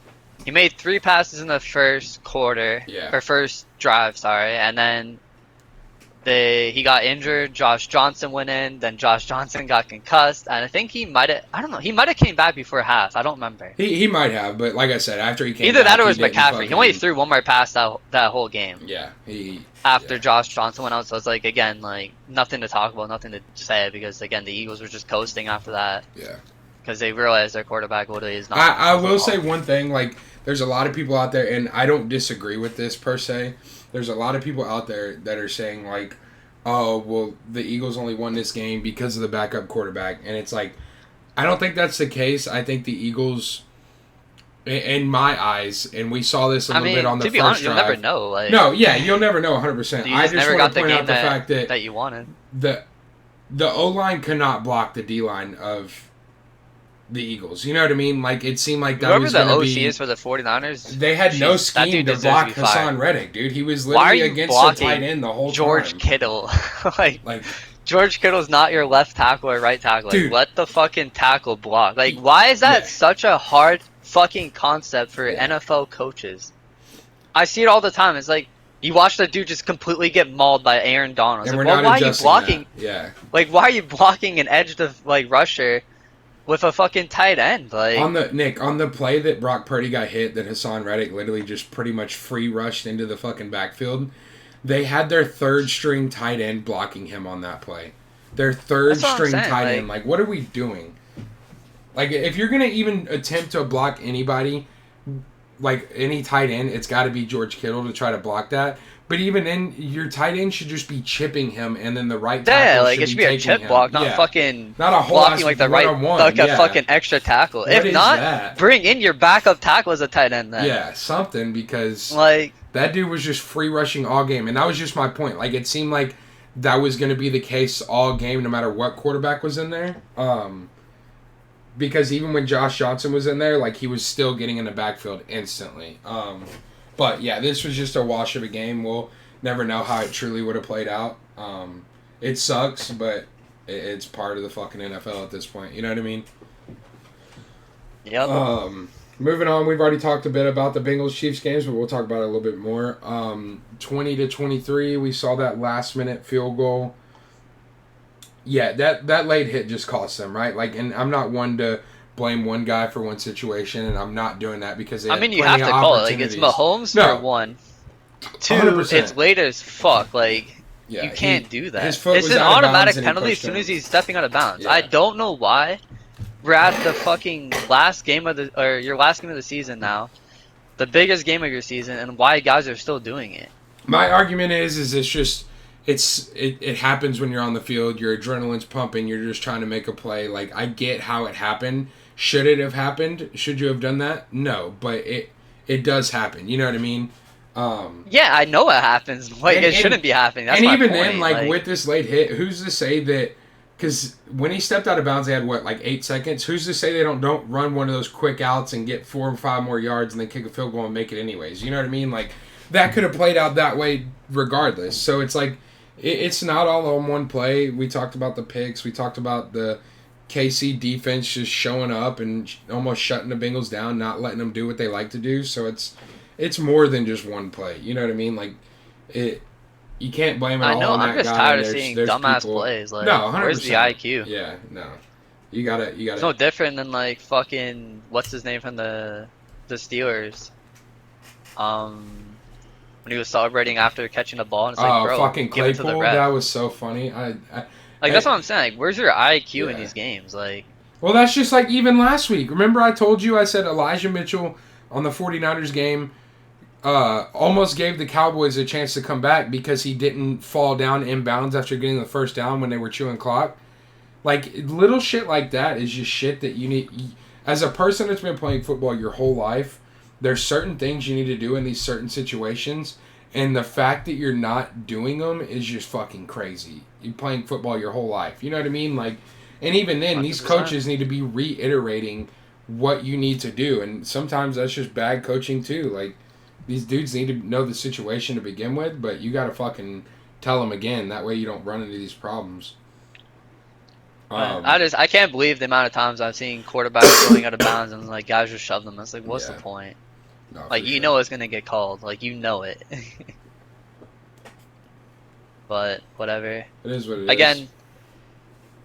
[SPEAKER 3] He made 3 passes in the first quarter.
[SPEAKER 2] Yeah.
[SPEAKER 3] Or first drive, sorry. And then... he got injured, Josh Johnson went in, then Josh Johnson got concussed, and I think he might have came back before half, I don't remember.
[SPEAKER 2] He might have, but like I said, after he came
[SPEAKER 3] Either
[SPEAKER 2] back...
[SPEAKER 3] Either that or it was McCaffrey. He only threw one more pass that whole game.
[SPEAKER 2] Yeah,
[SPEAKER 3] After Josh Johnson went out, so it's again, nothing to talk about, nothing to say, because again, the Eagles were just coasting after that.
[SPEAKER 2] Yeah.
[SPEAKER 3] Because they realized their quarterback literally is not...
[SPEAKER 2] I will say one thing, there's a lot of people out there, and I don't disagree with this per se. There's a lot of people out there that are saying, oh, well, the Eagles only won this game because of the backup quarterback. And it's I don't think that's the case. I think the Eagles, in my eyes, and we saw this a little bit on the first
[SPEAKER 3] honest,
[SPEAKER 2] drive.
[SPEAKER 3] You'll never know.
[SPEAKER 2] No, yeah, you'll never know 100%.
[SPEAKER 3] I just
[SPEAKER 2] want to point out the
[SPEAKER 3] that,
[SPEAKER 2] fact
[SPEAKER 3] that you wanted.
[SPEAKER 2] The O-line could not block the D-line of the Eagles. You know what I mean? It seemed like that was going to be...
[SPEAKER 3] Whoever the OC is for the 49ers...
[SPEAKER 2] They had no scheme to block Hassan Reddick, dude. He was literally against the tight end the whole
[SPEAKER 3] George
[SPEAKER 2] time.
[SPEAKER 3] Kittle. George Kittle's not your left tackle or right tackle.
[SPEAKER 2] Dude.
[SPEAKER 3] Let the fucking tackle block. Why is that such a hard fucking concept for NFL coaches? I see it all the time. It's you watch the dude just completely get mauled by Aaron Donald.
[SPEAKER 2] And why are you blocking?
[SPEAKER 3] That. Yeah. Why are you blocking an edge rusher with a fucking tight end?
[SPEAKER 2] On the play that Brock Purdy got hit, that Hassan Reddick literally just pretty much free rushed into the fucking backfield, they had their 3rd string tight end blocking him on that play. Their 3rd string tight end. What are we doing? If you're gonna even attempt to block anybody, any tight end, it's got to be George Kittle to try to block that. But even then, your tight end should just be chipping him, and then the right tackle should
[SPEAKER 3] it should be a chip block, not fucking
[SPEAKER 2] not a whole
[SPEAKER 3] blocking the right, a fucking extra tackle. If not,
[SPEAKER 2] that?
[SPEAKER 3] Bring in your backup tackle as a tight end then.
[SPEAKER 2] Yeah, something, because that dude was just free rushing all game, and that was just my point. It seemed like that was going to be the case all game, no matter what quarterback was in there. Because even when Josh Johnson was in there, he was still getting in the backfield instantly. But, yeah, this was just a wash of a game. We'll never know how it truly would have played out. It sucks, but it's part of the fucking NFL at this point. You know what I mean?
[SPEAKER 3] Yep.
[SPEAKER 2] Moving on, we've already talked a bit about the Bengals-Chiefs games, but we'll talk about it a little bit more. 20-23, we saw that last-minute field goal. Yeah, that late hit just cost them, right? And I'm not one to blame one guy for one situation, and I'm not doing that because they
[SPEAKER 3] you have to call it. It's Mahomes for one. 2, 100%. It's late as fuck. You can't do that.
[SPEAKER 2] His foot
[SPEAKER 3] it's
[SPEAKER 2] was
[SPEAKER 3] an
[SPEAKER 2] out of
[SPEAKER 3] automatic
[SPEAKER 2] bounds
[SPEAKER 3] penalty as soon as he's stepping out of bounds.
[SPEAKER 2] Yeah.
[SPEAKER 3] I don't know why. We're at the fucking last game of your last game of the season now, the biggest game of your season, and why guys are still doing it.
[SPEAKER 2] My argument is it's just it happens when you're on the field. Your adrenaline's pumping. You're just trying to make a play. I get how it happened. Should it have happened? Should you have done that? No, but it does happen. You know what I mean?
[SPEAKER 3] Yeah, I know it happens. It shouldn't be happening. That's
[SPEAKER 2] and
[SPEAKER 3] my
[SPEAKER 2] even
[SPEAKER 3] point.
[SPEAKER 2] then, with this late hit, who's to say that Because when he stepped out of bounds, they had, 8 seconds? Who's to say they don't run one of those quick outs and get 4 or 5 more yards and then kick a field goal and make it anyways? You know what I mean? Like, that could have played out that way regardless. So it's like, it's not all on one play. We talked about the picks. We talked about the KC defense just showing up and almost shutting the Bengals down, not letting them do what they like to do. So it's more than just one play. You know what I mean? Like, you can't blame it all on that guy.
[SPEAKER 3] I'm just tired of seeing dumbass plays. Like,
[SPEAKER 2] no, 100%.
[SPEAKER 3] Where's the IQ?
[SPEAKER 2] Yeah, no. You gotta.
[SPEAKER 3] It's no different than like fucking what's his name from the Steelers. When he was celebrating after catching the ball, and it's like, bro,
[SPEAKER 2] fucking
[SPEAKER 3] give it to the
[SPEAKER 2] Claypool.
[SPEAKER 3] ref.
[SPEAKER 2] That was so funny.
[SPEAKER 3] That's what I'm saying. Like, where's your IQ in these games? Like,
[SPEAKER 2] well, that's just like even last week. Remember, I told you, I said Elijah Mitchell on the 49ers game almost gave the Cowboys a chance to come back because he didn't fall down inbounds after getting the first down when they were chewing clock. Like, little shit like that is just shit that you need. As a person that's been playing football your whole life, there's certain things you need to do in these certain situations, and the fact that you're not doing them is just fucking crazy. You're playing football your whole life. You know what I mean? Like, and even then, 100%. These coaches need to be reiterating what you need to do, and sometimes that's just bad coaching too. Like, these dudes need to know the situation to begin with, but you got to fucking tell them again. That way you don't run into these problems.
[SPEAKER 3] I can't believe the amount of times I've seen quarterbacks going out of bounds and like guys just shove them. It's like, what's the point?
[SPEAKER 2] No,
[SPEAKER 3] like, you know it's gonna get called. Like, you know it. But whatever.
[SPEAKER 2] It is what it
[SPEAKER 3] is.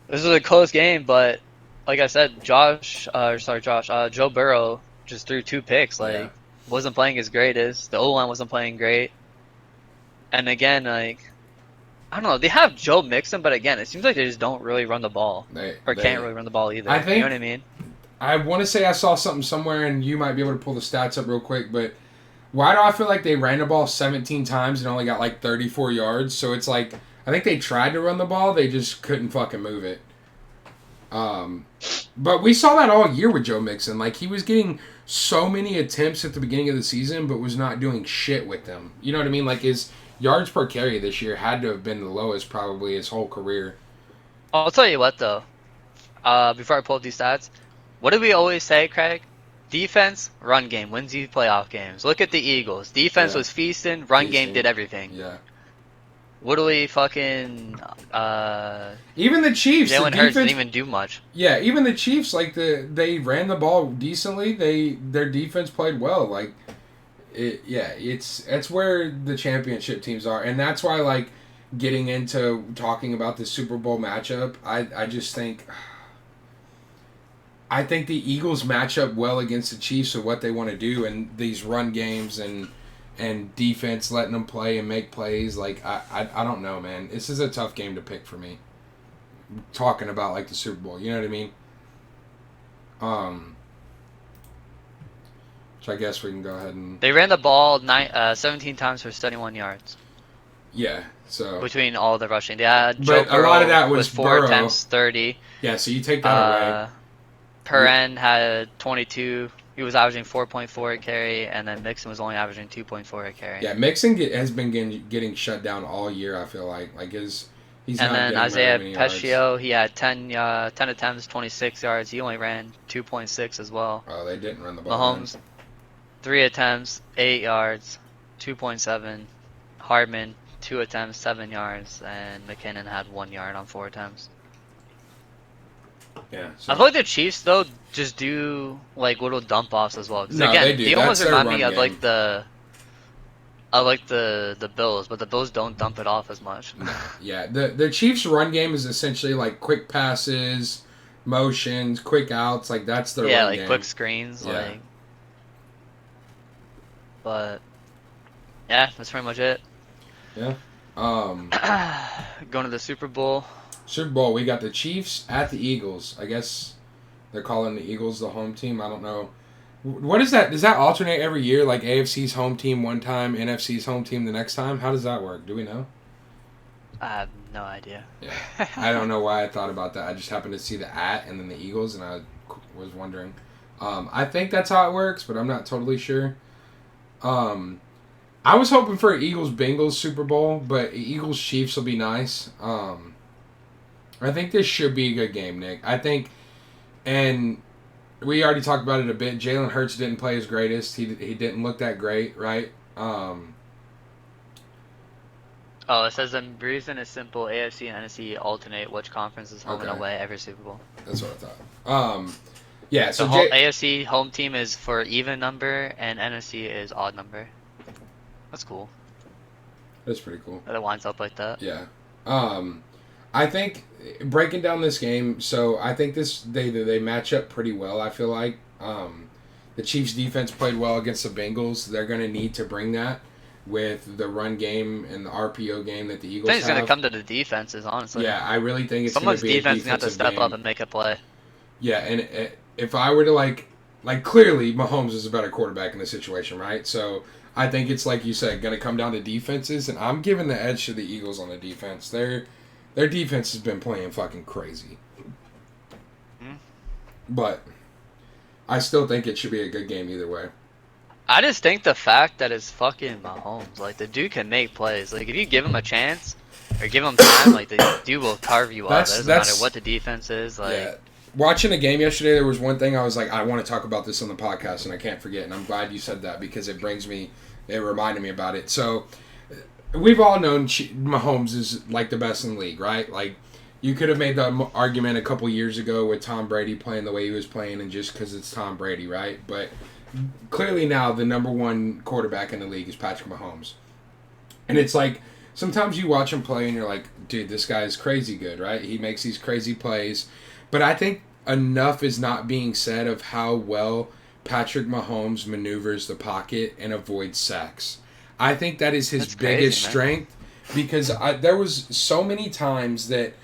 [SPEAKER 3] This was a close game, but like I said, Joe Burrow just threw 2 picks. Like, wasn't playing as greatest. The O-line wasn't playing great. And again, like, I don't know. They have Joe Mixon, but again, it seems like they just don't really run the ball. Can't really run the ball either.
[SPEAKER 2] I think,
[SPEAKER 3] you know what I mean?
[SPEAKER 2] I want to say I saw something somewhere, and you might be able to pull the stats up real quick, but why do I feel like they ran the ball 17 times and only got like 34 yards? So it's like, I think they tried to run the ball, they just couldn't fucking move it. But we saw that all year with Joe Mixon. Like, he was getting so many attempts at the beginning of the season, but was not doing shit with them. You know what I mean? Like, his yards per carry this year had to have been the lowest probably his whole career.
[SPEAKER 3] I'll tell you what, though. Before I pull up these stats, what do we always say, Craig? Defense, run game wins you playoff games. Look at the Eagles. Defense was feasting. Run game did everything.
[SPEAKER 2] Yeah.
[SPEAKER 3] What do we fucking...
[SPEAKER 2] even the Chiefs.
[SPEAKER 3] Jalen Hurts didn't even do much.
[SPEAKER 2] Yeah, even the Chiefs, like, they ran the ball decently. Their defense played well. Like, it's where the championship teams are. And that's why, like, getting into talking about the Super Bowl matchup, I just think... I think the Eagles match up well against the Chiefs of what they want to do in these run games and defense, letting them play and make plays. Like, I don't know, man. This is a tough game to pick for me. Talking about, like, the Super Bowl. You know what I mean? So I guess we can go ahead and...
[SPEAKER 3] They ran the ball 17 times for 71 yards.
[SPEAKER 2] Yeah, so...
[SPEAKER 3] Between all the rushing. Yeah, Joe
[SPEAKER 2] but a lot of that was
[SPEAKER 3] 4
[SPEAKER 2] Burrow.
[SPEAKER 3] attempts, 30.
[SPEAKER 2] Yeah, so you take that away.
[SPEAKER 3] Perrin had 22. He was averaging 4.4 a carry, and then Mixon was only averaging 2.4 a carry.
[SPEAKER 2] Yeah, Mixon has been getting shut down all year, I feel like. Like, he's
[SPEAKER 3] and
[SPEAKER 2] not
[SPEAKER 3] then
[SPEAKER 2] getting
[SPEAKER 3] Isaiah
[SPEAKER 2] very many
[SPEAKER 3] Pescio,
[SPEAKER 2] yards.
[SPEAKER 3] he had 10 attempts, 26 yards. He only ran 2.6 as well.
[SPEAKER 2] Oh, they didn't run the ball.
[SPEAKER 3] Mahomes, 3 attempts, 8 yards, 2.7. Hardman, 2 attempts, 7 yards, and McKinnon had 1 yard on 4 attempts.
[SPEAKER 2] Yeah, so.
[SPEAKER 3] I feel like the Chiefs, though, just do like little dump offs as well.
[SPEAKER 2] No,
[SPEAKER 3] again,
[SPEAKER 2] they do.
[SPEAKER 3] They almost
[SPEAKER 2] That's
[SPEAKER 3] remind
[SPEAKER 2] their
[SPEAKER 3] me
[SPEAKER 2] run
[SPEAKER 3] of like
[SPEAKER 2] game.
[SPEAKER 3] the Bills, but the Bills don't dump it off as much.
[SPEAKER 2] No. Yeah, the Chiefs' run game is essentially like quick passes, motions, quick outs. Like, that's their run game.
[SPEAKER 3] Quick screens.
[SPEAKER 2] Yeah.
[SPEAKER 3] Like, but yeah, that's pretty much it.
[SPEAKER 2] Yeah.
[SPEAKER 3] Going to the Super Bowl.
[SPEAKER 2] Super Bowl, we got the Chiefs at the Eagles. I guess they're calling the Eagles the home team. I don't know. What is that? Does that alternate every year? Like, AFC's home team one time, NFC's home team the next time? How does that work? Do we know?
[SPEAKER 3] I have no idea.
[SPEAKER 2] Yeah. I don't know why I thought about that. I just happened to see the at and then the Eagles, and I was wondering. I think that's how it works, but I'm not totally sure. I was hoping for an Eagles-Bengals Super Bowl, but Eagles-Chiefs will be nice. I think this should be a good game, Nick. I think, and we already talked about it a bit. Jalen Hurts didn't play his greatest. He didn't look that great, right?
[SPEAKER 3] Oh, it says the reason is simple. AFC and NFC alternate which conference is home and away every Super Bowl.
[SPEAKER 2] That's what I thought. Yeah, so
[SPEAKER 3] the whole AFC home team is for even number and NFC is odd number. That's cool.
[SPEAKER 2] That's pretty cool.
[SPEAKER 3] That it winds up like that.
[SPEAKER 2] Yeah. I think breaking down this game, so I think they match up pretty well, I feel like. The Chiefs defense played well against the Bengals. They're going to need to bring that with the run game and the RPO game that the Eagles have.
[SPEAKER 3] I think it's going to come to the defenses, honestly.
[SPEAKER 2] Yeah, I really think it's going to be
[SPEAKER 3] defense going to have to step up and make a play.
[SPEAKER 2] Yeah, and if I were to like clearly Mahomes is a better quarterback in this situation, right? So I think it's like you said, going to come down to defenses, and I'm giving the edge to the Eagles on the defense. Their defense has been playing fucking crazy.
[SPEAKER 3] Mm-hmm.
[SPEAKER 2] But I still think it should be a good game either way.
[SPEAKER 3] I just think the fact that it's fucking Mahomes, like the dude can make plays. Like if you give him a chance or give him time, like the dude will carve you up. It doesn't matter what the defense is. Like,
[SPEAKER 2] yeah. Watching the game yesterday, there was one thing I was like, I want to talk about this on the podcast, and I can't forget. And I'm glad you said that because it reminded me about it. So we've all known Mahomes is like the best in the league, right? Like you could have made the argument a couple years ago with Tom Brady playing the way he was playing, and just because it's Tom Brady, right? But clearly now the number one quarterback in the league is Patrick Mahomes. And it's like sometimes you watch him play and you're like, dude, this guy is crazy good, right? He makes these crazy plays. But I think enough is not being said of how well Patrick Mahomes maneuvers the pocket and avoids sacks. I think that is his biggest strength because there was so many times that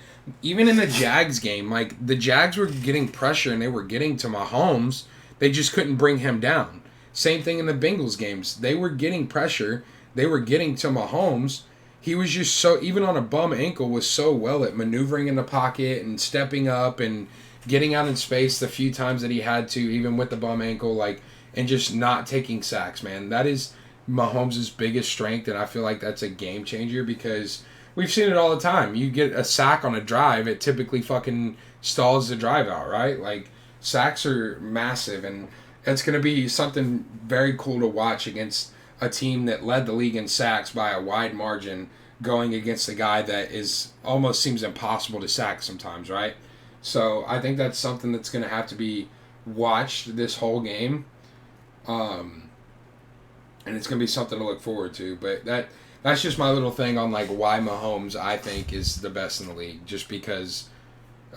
[SPEAKER 2] even in the Jags game, like the Jags were getting pressure and they were getting to Mahomes. They just couldn't bring him down. Same thing in the Bengals games. They were getting pressure. They were getting to Mahomes. He was just so, even on a bum ankle, was so well at maneuvering in the pocket and stepping up and getting out in space the few times that he had to, even with the bum ankle, like, and just not taking sacks, man. That is Mahomes' biggest strength, and I feel like that's a game changer because we've seen it all the time. You get a sack on a drive, it typically fucking stalls the drive out, right? Like, sacks are massive, and it's going to be something very cool to watch against a team that led the league in sacks by a wide margin going against a guy that is almost seems impossible to sack sometimes, right? So I think that's something that's going to have to be watched this whole game. And it's going to be something to look forward to. But that's just my little thing on like why Mahomes, I think, is the best in the league. Just because,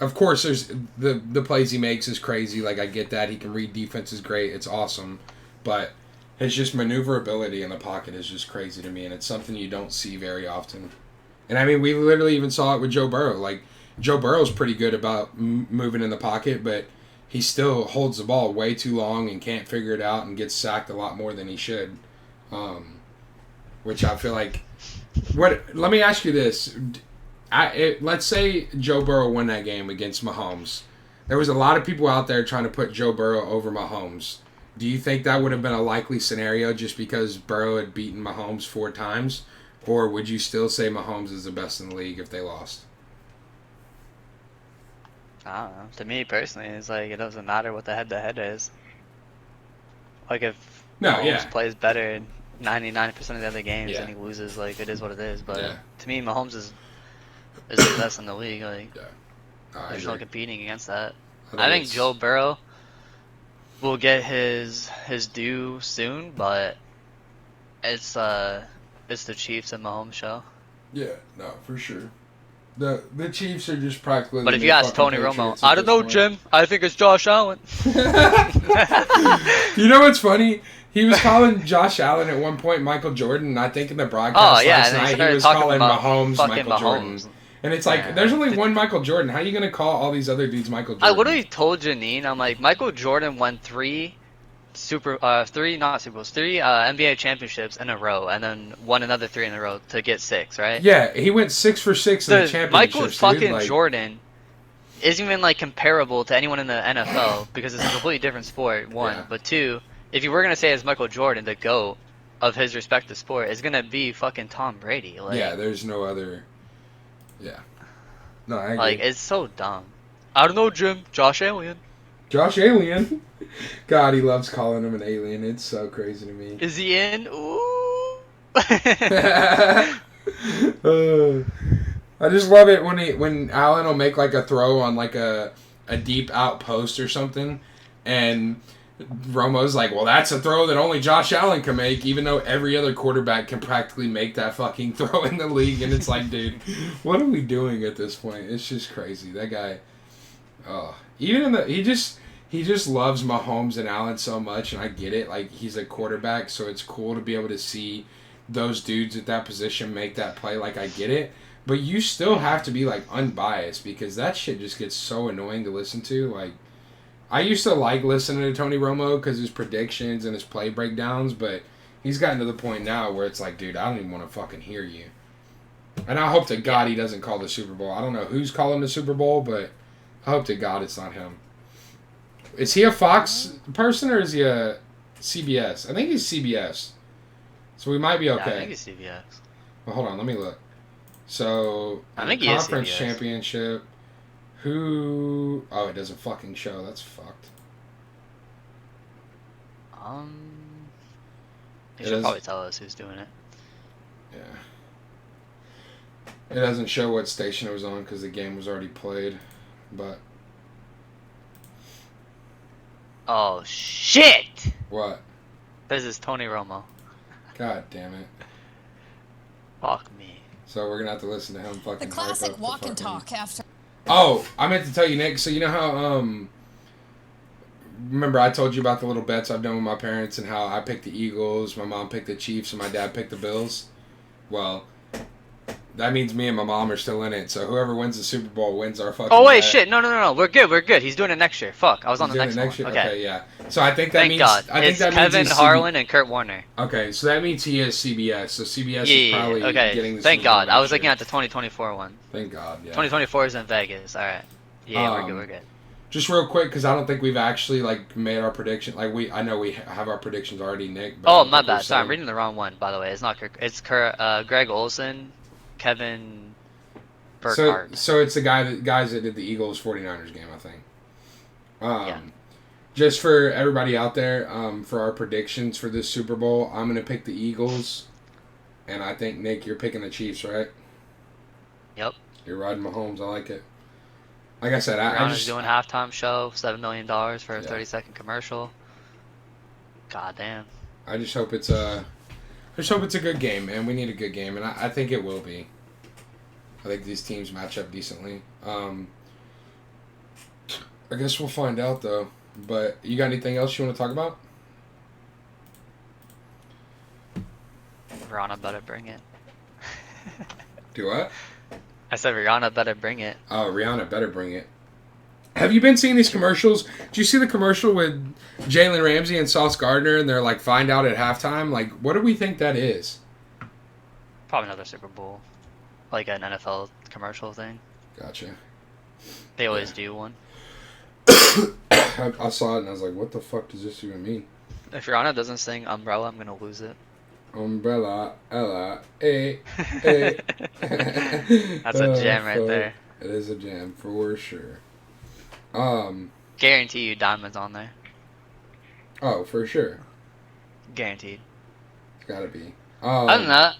[SPEAKER 2] of course, there's the plays he makes is crazy. Like, I get that. He can read defense is great. It's awesome. But his just maneuverability in the pocket is just crazy to me, and it's something you don't see very often. And, I mean, we literally even saw it with Joe Burrow. Like, Joe Burrow's pretty good about moving in the pocket, but he still holds the ball way too long and can't figure it out and gets sacked a lot more than he should. Which I feel like... Let me ask you this. Let's say Joe Burrow won that game against Mahomes. There was a lot of people out there trying to put Joe Burrow over Mahomes. Do you think that would have been a likely scenario just because Burrow had beaten Mahomes 4 times? Or would you still say Mahomes is the best in the league if they lost?
[SPEAKER 3] I don't know. To me personally, it's like it doesn't matter what the head-to-head is. Like if Mahomes plays better in 99% of the other games and he loses, like it is what it is. But to me, Mahomes is the best in the league. Like there's no competing against that. I think Joe Burrow will get his due soon, but it's the Chiefs and Mahomes show.
[SPEAKER 2] Yeah, no, for sure. The Chiefs are just practically.
[SPEAKER 3] But if you ask Tony Romo, I don't know, Jim. I think it's Josh Allen.
[SPEAKER 2] You know what's funny? He was calling Josh Allen at one point Michael Jordan, and I think in the broadcast last night he was calling Mahomes Michael Jordan. And it's like, there's only one Michael Jordan. How are you going to call all these other dudes Michael Jordan?
[SPEAKER 3] I literally told Janine, I'm like, Michael Jordan won 3 NBA championships in a row, and then won another 3 in a row to get 6, right?
[SPEAKER 2] Yeah, he went 6 for 6 in the championships.
[SPEAKER 3] Michael fucking Jordan isn't even like comparable to anyone in the NFL because it's a completely different sport. 1, but 2, if you were gonna say it's Michael Jordan, the GOAT of his respective sport, is gonna be fucking Tom Brady. Like,
[SPEAKER 2] yeah, there's no other. Yeah. No, I agree.
[SPEAKER 3] Like, it's so dumb. I don't know, Jim. Josh Allen.
[SPEAKER 2] Josh Alien. God, he loves calling him an alien. It's so crazy to me.
[SPEAKER 3] Is he in? Ooh.
[SPEAKER 2] I just love it when Allen will make like a throw on like a deep out post or something, and Romo's like, well, that's a throw that only Josh Allen can make, even though every other quarterback can practically make that fucking throw in the league. And it's like, dude, what are we doing at this point? It's just crazy. That guy, he just loves Mahomes and Allen so much, and I get it. Like, he's a quarterback, so it's cool to be able to see those dudes at that position make that play. Like, I get it. But you still have to be, like, unbiased, because that shit just gets so annoying to listen to. Like, I used to like listening to Tony Romo because his predictions and his play breakdowns, but he's gotten to the point now where it's like, dude, I don't even want to fucking hear you. And I hope to God he doesn't call the Super Bowl. I don't know who's calling the Super Bowl, but I hope to God it's not him. Is he a Fox person or is he a CBS? I think he's CBS. So we might be okay.
[SPEAKER 3] Yeah, I think he's CBS.
[SPEAKER 2] Well, hold on, let me look. So,
[SPEAKER 3] I think he is
[SPEAKER 2] conference
[SPEAKER 3] CBS.
[SPEAKER 2] championship. Who? Oh, it doesn't fucking show. That's fucked.
[SPEAKER 3] They should probably tell us who's doing it.
[SPEAKER 2] Yeah. It doesn't show what station it was on because the game was already played, but.
[SPEAKER 3] Oh shit!
[SPEAKER 2] What?
[SPEAKER 3] This is Tony Romo.
[SPEAKER 2] God damn it.
[SPEAKER 3] Fuck me.
[SPEAKER 2] So we're gonna have to listen to him fucking.
[SPEAKER 4] The classic walk and talk after.
[SPEAKER 2] Oh, I meant to tell you, Nick. So you know how remember I told you about the little bets I've done with my parents and how I picked the Eagles, my mom picked the Chiefs, and my dad picked the Bills? Well, that means me and my mom are still in it. So whoever wins the Super Bowl wins our fucking.
[SPEAKER 3] Oh wait,
[SPEAKER 2] bet.
[SPEAKER 3] shit! No. We're good. He's doing it next year. Fuck, I was on the next one.
[SPEAKER 2] Year?
[SPEAKER 3] Okay,
[SPEAKER 2] yeah. So I think that
[SPEAKER 3] thank
[SPEAKER 2] means.
[SPEAKER 3] God.
[SPEAKER 2] I think
[SPEAKER 3] It's
[SPEAKER 2] that
[SPEAKER 3] Kevin
[SPEAKER 2] means he's
[SPEAKER 3] Harlan and Kurt Warner.
[SPEAKER 2] Okay, so that means he is CBS. So CBS is
[SPEAKER 3] Yeah,
[SPEAKER 2] probably
[SPEAKER 3] okay.
[SPEAKER 2] getting the
[SPEAKER 3] Thank
[SPEAKER 2] Super Bowl
[SPEAKER 3] God. I was
[SPEAKER 2] next
[SPEAKER 3] looking
[SPEAKER 2] year.
[SPEAKER 3] at the 2024 one.
[SPEAKER 2] Thank God, yeah.
[SPEAKER 3] 2024 is in Vegas. All right. Yeah, we're good.
[SPEAKER 2] Just real quick, because I don't think we've actually like made our prediction. Like I know we have our predictions already, Nick. But I
[SPEAKER 3] Oh,
[SPEAKER 2] don't
[SPEAKER 3] my
[SPEAKER 2] think we're
[SPEAKER 3] bad. Sorry, I'm
[SPEAKER 2] saying-
[SPEAKER 3] reading the wrong one. By the way, it's not Kirk. It's Greg Olson, Kevin Burkhardt.
[SPEAKER 2] So it's the guys that did the Eagles 49ers game, I think.
[SPEAKER 3] Yeah.
[SPEAKER 2] Just for everybody out there, for our predictions for this Super Bowl, I'm gonna pick the Eagles, and I think Nick, you're picking the Chiefs, right?
[SPEAKER 3] Yep.
[SPEAKER 2] You're riding Mahomes. I like it. Like I said, I
[SPEAKER 3] Rihanna's
[SPEAKER 2] just
[SPEAKER 3] doing halftime show, $7 million for a
[SPEAKER 2] Yeah.
[SPEAKER 3] 30-second commercial. God damn.
[SPEAKER 2] I just hope it's a good game, man. We need a good game, and I think it will be. I think these teams match up decently. I guess we'll find out though. But you got anything else you want to talk about?
[SPEAKER 3] Rihanna better bring it.
[SPEAKER 2] Do what?
[SPEAKER 3] I said Rihanna better bring it.
[SPEAKER 2] Oh, Rihanna better bring it. Have you been seeing these commercials? Did you see the commercial with Jalen Ramsey and Sauce Gardner, and they're like, find out at halftime? Like, what do we think that is?
[SPEAKER 3] Probably another Super Bowl. Like an NFL commercial thing.
[SPEAKER 2] Gotcha.
[SPEAKER 3] They always do one.
[SPEAKER 2] I saw it and I was like, what the fuck does this even mean?
[SPEAKER 3] If Rihanna doesn't sing Umbrella, I'm gonna lose it.
[SPEAKER 2] Umbrella, Ella, That's
[SPEAKER 3] a jam right there.
[SPEAKER 2] It is a jam for sure.
[SPEAKER 3] Guarantee you diamonds on there.
[SPEAKER 2] Oh, for sure.
[SPEAKER 3] Guaranteed.
[SPEAKER 2] It's gotta be.
[SPEAKER 3] Other than that,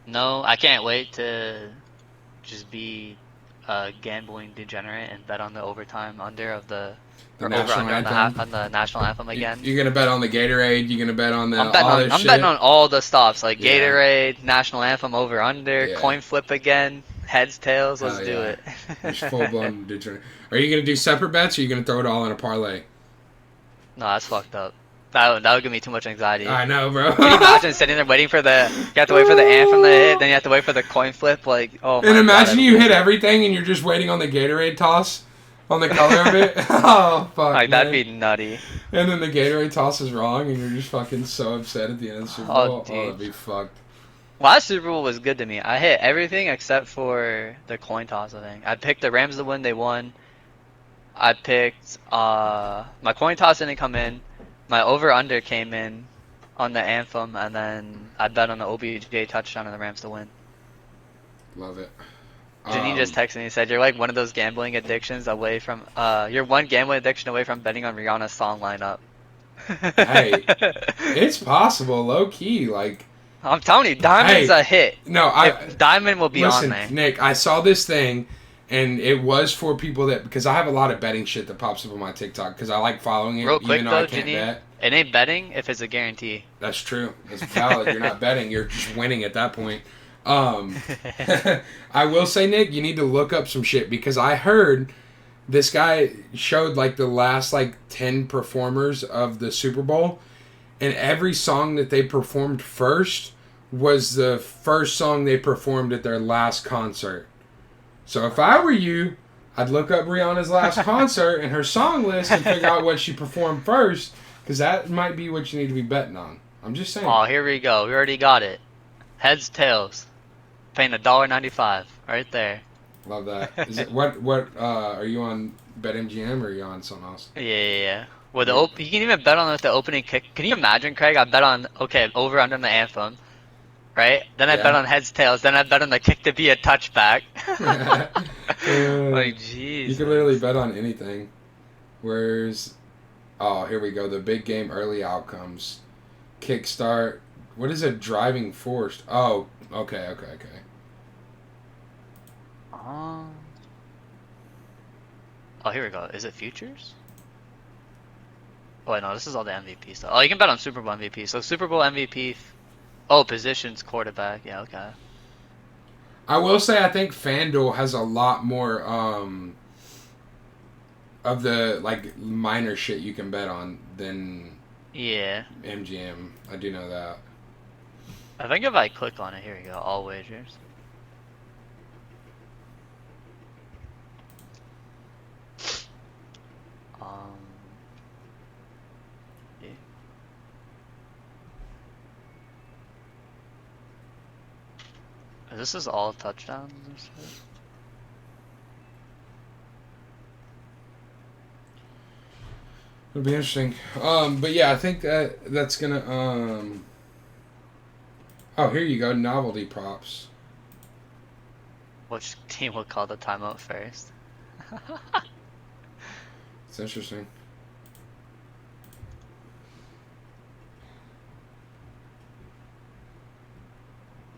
[SPEAKER 3] no, I can't wait to just be a gambling degenerate and bet on the overtime under of the or over
[SPEAKER 2] national
[SPEAKER 3] under on the,
[SPEAKER 2] anthem.
[SPEAKER 3] on the national anthem again.
[SPEAKER 2] You're gonna bet on the Gatorade. You're gonna bet on the
[SPEAKER 3] I'm betting
[SPEAKER 2] all
[SPEAKER 3] on,
[SPEAKER 2] this
[SPEAKER 3] I'm
[SPEAKER 2] shit.
[SPEAKER 3] betting on all the stops like
[SPEAKER 2] Yeah.
[SPEAKER 3] Gatorade, national anthem over under,
[SPEAKER 2] Yeah.
[SPEAKER 3] coin flip again, heads tails. Let's
[SPEAKER 2] Hell
[SPEAKER 3] do
[SPEAKER 2] yeah.
[SPEAKER 3] it.
[SPEAKER 2] Just full blown degenerate. Are you gonna do separate bets, or are you gonna throw it all in a parlay?
[SPEAKER 3] No, that's fucked up. That would give me too much anxiety.
[SPEAKER 2] I know, bro.
[SPEAKER 3] Can you imagine sitting there waiting for the? You have to wait for the anthem to hit, then you have to wait for the coin flip. Like, oh my
[SPEAKER 2] And imagine
[SPEAKER 3] God,
[SPEAKER 2] you hit everything, and you're just waiting on the Gatorade toss, on the color of it. Oh fuck!
[SPEAKER 3] Like that'd
[SPEAKER 2] man.
[SPEAKER 3] be nutty.
[SPEAKER 2] And then the Gatorade toss is wrong, and you're just fucking so upset at the end of the Super
[SPEAKER 3] Oh,
[SPEAKER 2] Bowl.
[SPEAKER 3] dude.
[SPEAKER 2] That'd be fucked.
[SPEAKER 3] Last Super Bowl was good to me. I hit everything except for the coin toss. I think I picked the Rams to win. They won. I picked my coin toss didn't come in. My over under came in on the anthem, and then I bet on the OBJ touchdown and the Rams to win.
[SPEAKER 2] Love it.
[SPEAKER 3] Janine just texted me and said you're like one of those gambling addictions away from you're one gambling addiction away from betting on Rihanna's song lineup.
[SPEAKER 2] Hey, it's possible, low key. Like,
[SPEAKER 3] I'm telling you, Diamond's a hit.
[SPEAKER 2] No,
[SPEAKER 3] Diamond will be
[SPEAKER 2] listen,
[SPEAKER 3] on there.
[SPEAKER 2] Nick, I saw this thing, and it was for people that, because I have a lot of betting shit that pops up on my TikTok because I like following it,
[SPEAKER 3] Real quick,
[SPEAKER 2] even though
[SPEAKER 3] though,
[SPEAKER 2] I can't
[SPEAKER 3] Janine,
[SPEAKER 2] bet.
[SPEAKER 3] it ain't betting if it's a guarantee.
[SPEAKER 2] That's true. It's valid. You're not betting. You're just winning at that point. I will say, Nick, you need to look up some shit because I heard this guy showed like the last like 10 performers of the Super Bowl, and every song that they performed first was the first song they performed at their last concert. So if I were you, I'd look up Rihanna's last concert and her song list and figure out what she performed first, because that might be what you need to be betting on. I'm just saying.
[SPEAKER 3] Oh, here we go. We already got it. Heads, tails. Paying $1.95 right there.
[SPEAKER 2] Love that. Is it what are you on BetMGM or are you on something else?
[SPEAKER 3] Yeah. Well, you can even bet on the opening kick. Can you imagine, Craig? I bet on over under the anthem, right? Then I bet on heads, tails. Then I bet on the kick to be a touchback. Like, jeez.
[SPEAKER 2] You can literally bet on anything. Here we go. The big game early outcomes. Kickstart. What is a driving force? Oh, okay.
[SPEAKER 3] Oh, here we go. Is it futures? Oh, wait, no, this is all the MVP stuff. Oh, you can bet on Super Bowl MVP. So Super Bowl MVP. Positions quarterback. Yeah, okay.
[SPEAKER 2] I will say I think FanDuel has a lot more of the like minor shit you can bet on than MGM. I do know that.
[SPEAKER 3] I think if I click on it, here we go. All wagers. This is all touchdowns and shit.
[SPEAKER 2] It'll be interesting. But yeah, I think that's gonna Oh, here you go. Novelty props.
[SPEAKER 3] Which team will call the timeout first?
[SPEAKER 2] It's interesting.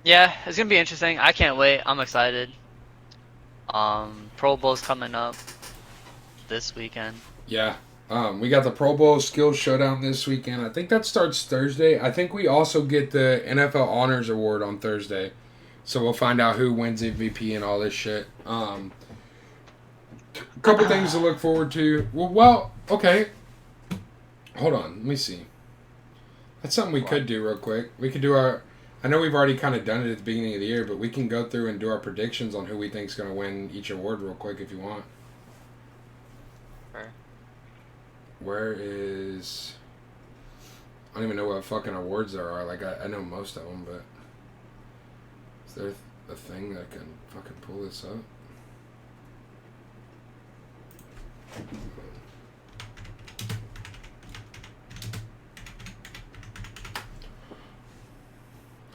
[SPEAKER 3] Yeah, it's gonna be interesting. I can't wait. I'm excited. Pro Bowl's coming up this weekend.
[SPEAKER 2] Yeah. We got the Pro Bowl Skills Showdown this weekend. I think that starts Thursday. I think we also get the NFL Honors Award on Thursday. So we'll find out who wins MVP and all this shit. A couple things to look forward to. Well, okay. Hold on. Let me see. That's something we could do real quick. We could do our... I know we've already kind of done it at the beginning of the year, but we can go through and do our predictions on who we think is going to win each award real quick if you want.
[SPEAKER 3] Sure.
[SPEAKER 2] Where is... I don't even know what fucking awards there are. Like, I know most of them, but... Is there a thing that can fucking pull this up?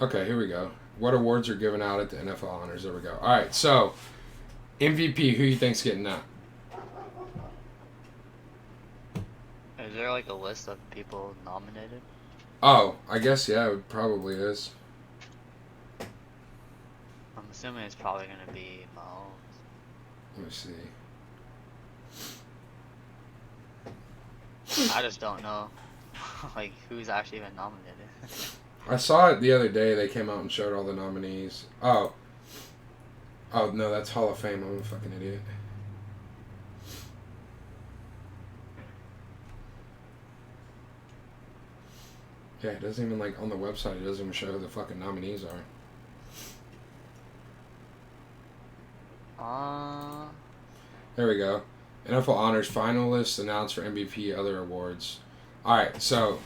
[SPEAKER 2] Okay, here we go. What awards are given out at the NFL Honors? There we go. All right, so MVP, who you think's getting that?
[SPEAKER 3] Is there like a list of people nominated?
[SPEAKER 2] Oh, I guess, yeah, it probably is.
[SPEAKER 3] I'm assuming it's probably going to be Mahomes.
[SPEAKER 2] Let me see.
[SPEAKER 3] I just don't know like who's actually even nominated.
[SPEAKER 2] I saw it the other day. They came out and showed all the nominees. Oh, no, that's Hall of Fame. I'm a fucking idiot. Yeah, it doesn't even, like, on the website, it doesn't even show who the fucking nominees are. There we go. NFL Honors finalists announced for MVP, other awards. Alright, so,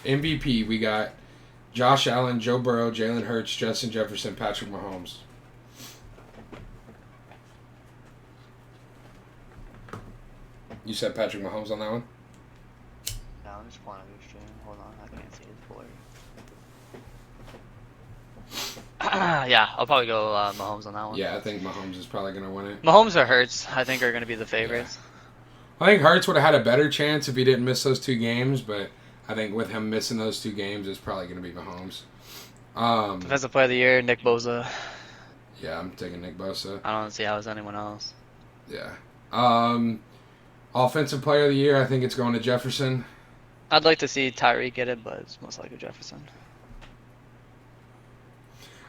[SPEAKER 2] MVP, we got Josh Allen, Joe Burrow, Jalen Hurts, Justin Jefferson, Patrick Mahomes. You said Patrick Mahomes on that one?
[SPEAKER 3] No, I'm just pulling up your stream. Hold on, I can't see his board. Yeah, I'll probably go Mahomes on that one.
[SPEAKER 2] Yeah, I think Mahomes is probably going to win it.
[SPEAKER 3] Mahomes or Hurts, I think, are going to be the favorites.
[SPEAKER 2] I think Hurts would have had a better chance if he didn't miss those 2 games, but I think with him missing those 2 games, it's probably going to be Mahomes.
[SPEAKER 3] Defensive Player of the Year, Nick Bosa.
[SPEAKER 2] Yeah, I'm taking Nick Bosa.
[SPEAKER 3] I don't see how it's anyone else.
[SPEAKER 2] Yeah. Offensive Player of the Year, I think it's going to Jefferson.
[SPEAKER 3] I'd like to see Tyreek get it, but it's most likely Jefferson.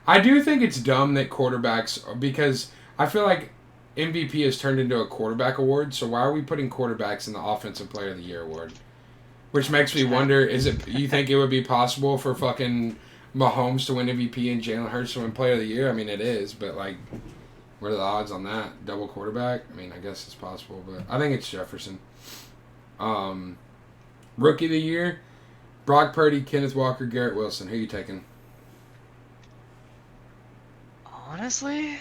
[SPEAKER 2] I do think it's dumb that quarterbacks, because I feel like MVP has turned into a quarterback award, so why are we putting quarterbacks in the Offensive Player of the Year award? Which makes me wonder, you think it would be possible for fucking Mahomes to win MVP and Jalen Hurts to win Player of the Year? I mean, it is, but like, what are the odds on that? Double quarterback? I mean, I guess it's possible, but I think it's Jefferson. Rookie of the Year, Brock Purdy, Kenneth Walker, Garrett Wilson. Who are you taking?
[SPEAKER 3] Honestly?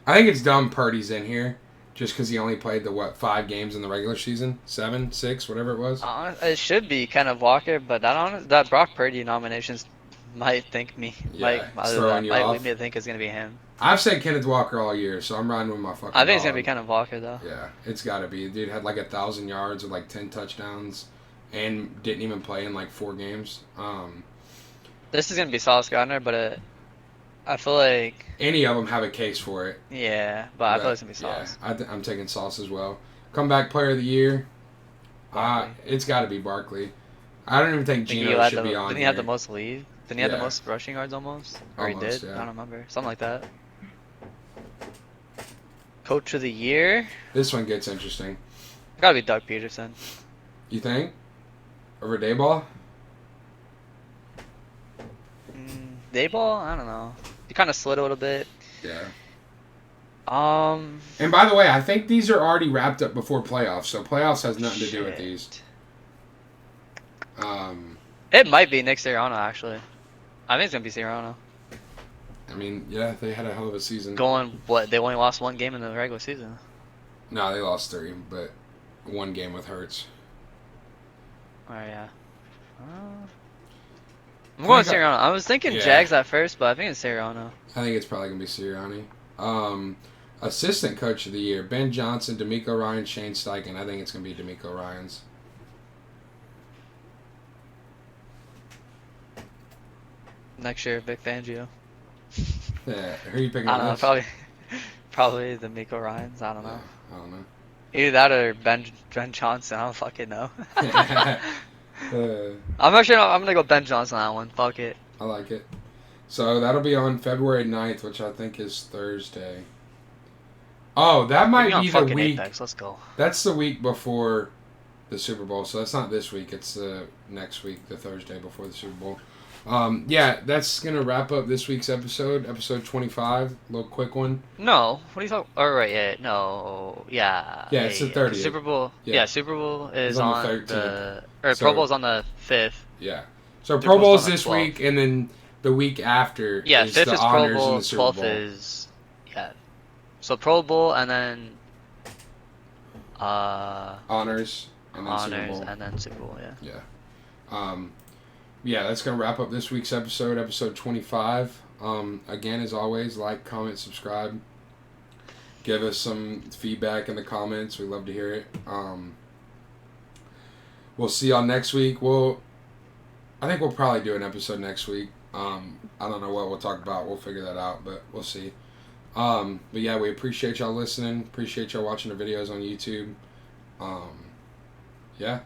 [SPEAKER 2] I think it's dumb Purdy's in here, just because he only played the 5 games in the regular season? 7, 6, whatever it was?
[SPEAKER 3] It should be Kenneth Walker, but that Brock Purdy nominations might lead me to think it's going to be him.
[SPEAKER 2] I've said Kenneth Walker all year, so I'm riding with my fucking
[SPEAKER 3] I think it's
[SPEAKER 2] dog.
[SPEAKER 3] going to be Kenneth Walker, though.
[SPEAKER 2] Yeah, it's got to be. Dude had like 1,000 yards with like 10 touchdowns and didn't even play in like 4 games.
[SPEAKER 3] This is going to be Sauce Gardner, but I feel like...
[SPEAKER 2] Any of them have a case for it.
[SPEAKER 3] Yeah, but I feel like it's going to be Sauce.
[SPEAKER 2] Yeah, I'm taking Sauce as well. Comeback Player of the Year, it's got to be Barkley. I don't even think Geno should be on
[SPEAKER 3] Didn't he have the most lead? Didn't he have the most rushing yards almost? Or
[SPEAKER 2] almost,
[SPEAKER 3] he did?
[SPEAKER 2] yeah.
[SPEAKER 3] I don't remember. Something like that. Coach of the Year?
[SPEAKER 2] This one gets interesting.
[SPEAKER 3] Gotta be Doug Peterson.
[SPEAKER 2] You think? Over Dayball?
[SPEAKER 3] Dayball? I don't know. He kind of slid a little bit.
[SPEAKER 2] Yeah.
[SPEAKER 3] And
[SPEAKER 2] by the way, I think these are already wrapped up before playoffs, so playoffs has nothing to do with these.
[SPEAKER 3] It might be Nick Sirianni, actually. I think it's gonna be Sirianni.
[SPEAKER 2] I mean, yeah, they had a hell of a season.
[SPEAKER 3] They only lost 1 game in the regular season.
[SPEAKER 2] No, they lost 3, but 1 game with Hurts.
[SPEAKER 3] Oh yeah. I'm going Sirianni. I was thinking Jags at first, but I think it's Sirianni.
[SPEAKER 2] I think it's probably gonna be Sirianni. Assistant Coach of the Year: Ben Johnson, D'Amico Ryan, Shane Steichen. I think it's gonna be D'Amico Ryan's.
[SPEAKER 3] Next year, Vic Fangio.
[SPEAKER 2] Yeah, who are you picking?
[SPEAKER 3] I don't know. Probably D'Amico Ryan's. I don't know.
[SPEAKER 2] I don't know.
[SPEAKER 3] Either that or Ben Johnson. I don't fucking know.
[SPEAKER 2] I'm
[SPEAKER 3] gonna go Ben Johnson on that one. Fuck it.
[SPEAKER 2] I like it. So that'll be on February 9th, which I think is Thursday. Oh, that might be the week.
[SPEAKER 3] Apex. Let's go.
[SPEAKER 2] That's the week before the Super Bowl, so that's not this week. It's the next week, the Thursday before the Super Bowl. Yeah, that's gonna wrap up this week's episode 25. A little quick one.
[SPEAKER 3] No, what are you talking? Oh, right, yeah, no, yeah.
[SPEAKER 2] Yeah, it's the 30th.
[SPEAKER 3] Super Bowl. Yeah, Super Bowl is on the 13th. Or
[SPEAKER 2] So-
[SPEAKER 3] Pro Bowl's on the 5th.
[SPEAKER 2] Yeah. So
[SPEAKER 3] Super
[SPEAKER 2] Pro
[SPEAKER 3] Bowl's
[SPEAKER 2] Bowl's
[SPEAKER 3] on the
[SPEAKER 2] this
[SPEAKER 3] 12th.
[SPEAKER 2] week, and then the week after
[SPEAKER 3] Yeah,
[SPEAKER 2] is
[SPEAKER 3] 5th
[SPEAKER 2] the
[SPEAKER 3] is Pro
[SPEAKER 2] honors
[SPEAKER 3] Bowl,
[SPEAKER 2] and the Super
[SPEAKER 3] 12th
[SPEAKER 2] Bowl.
[SPEAKER 3] is So Pro Bowl and then
[SPEAKER 2] Honors and then Super
[SPEAKER 3] honors
[SPEAKER 2] Bowl.
[SPEAKER 3] and then Super Bowl. Yeah.
[SPEAKER 2] Yeah. Yeah, that's going to wrap up this week's episode 25. Again, as always, like, comment, subscribe. Give us some feedback in the comments. We'd love to hear it. We'll see y'all next week. I think we'll probably do an episode next week. I don't know what we'll talk about. We'll figure that out, but we'll see. But yeah, we appreciate y'all listening. Appreciate y'all watching the videos on YouTube. Yeah.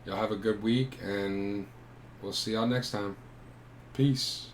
[SPEAKER 2] Y'all have a good week, and we'll see y'all next time. Peace.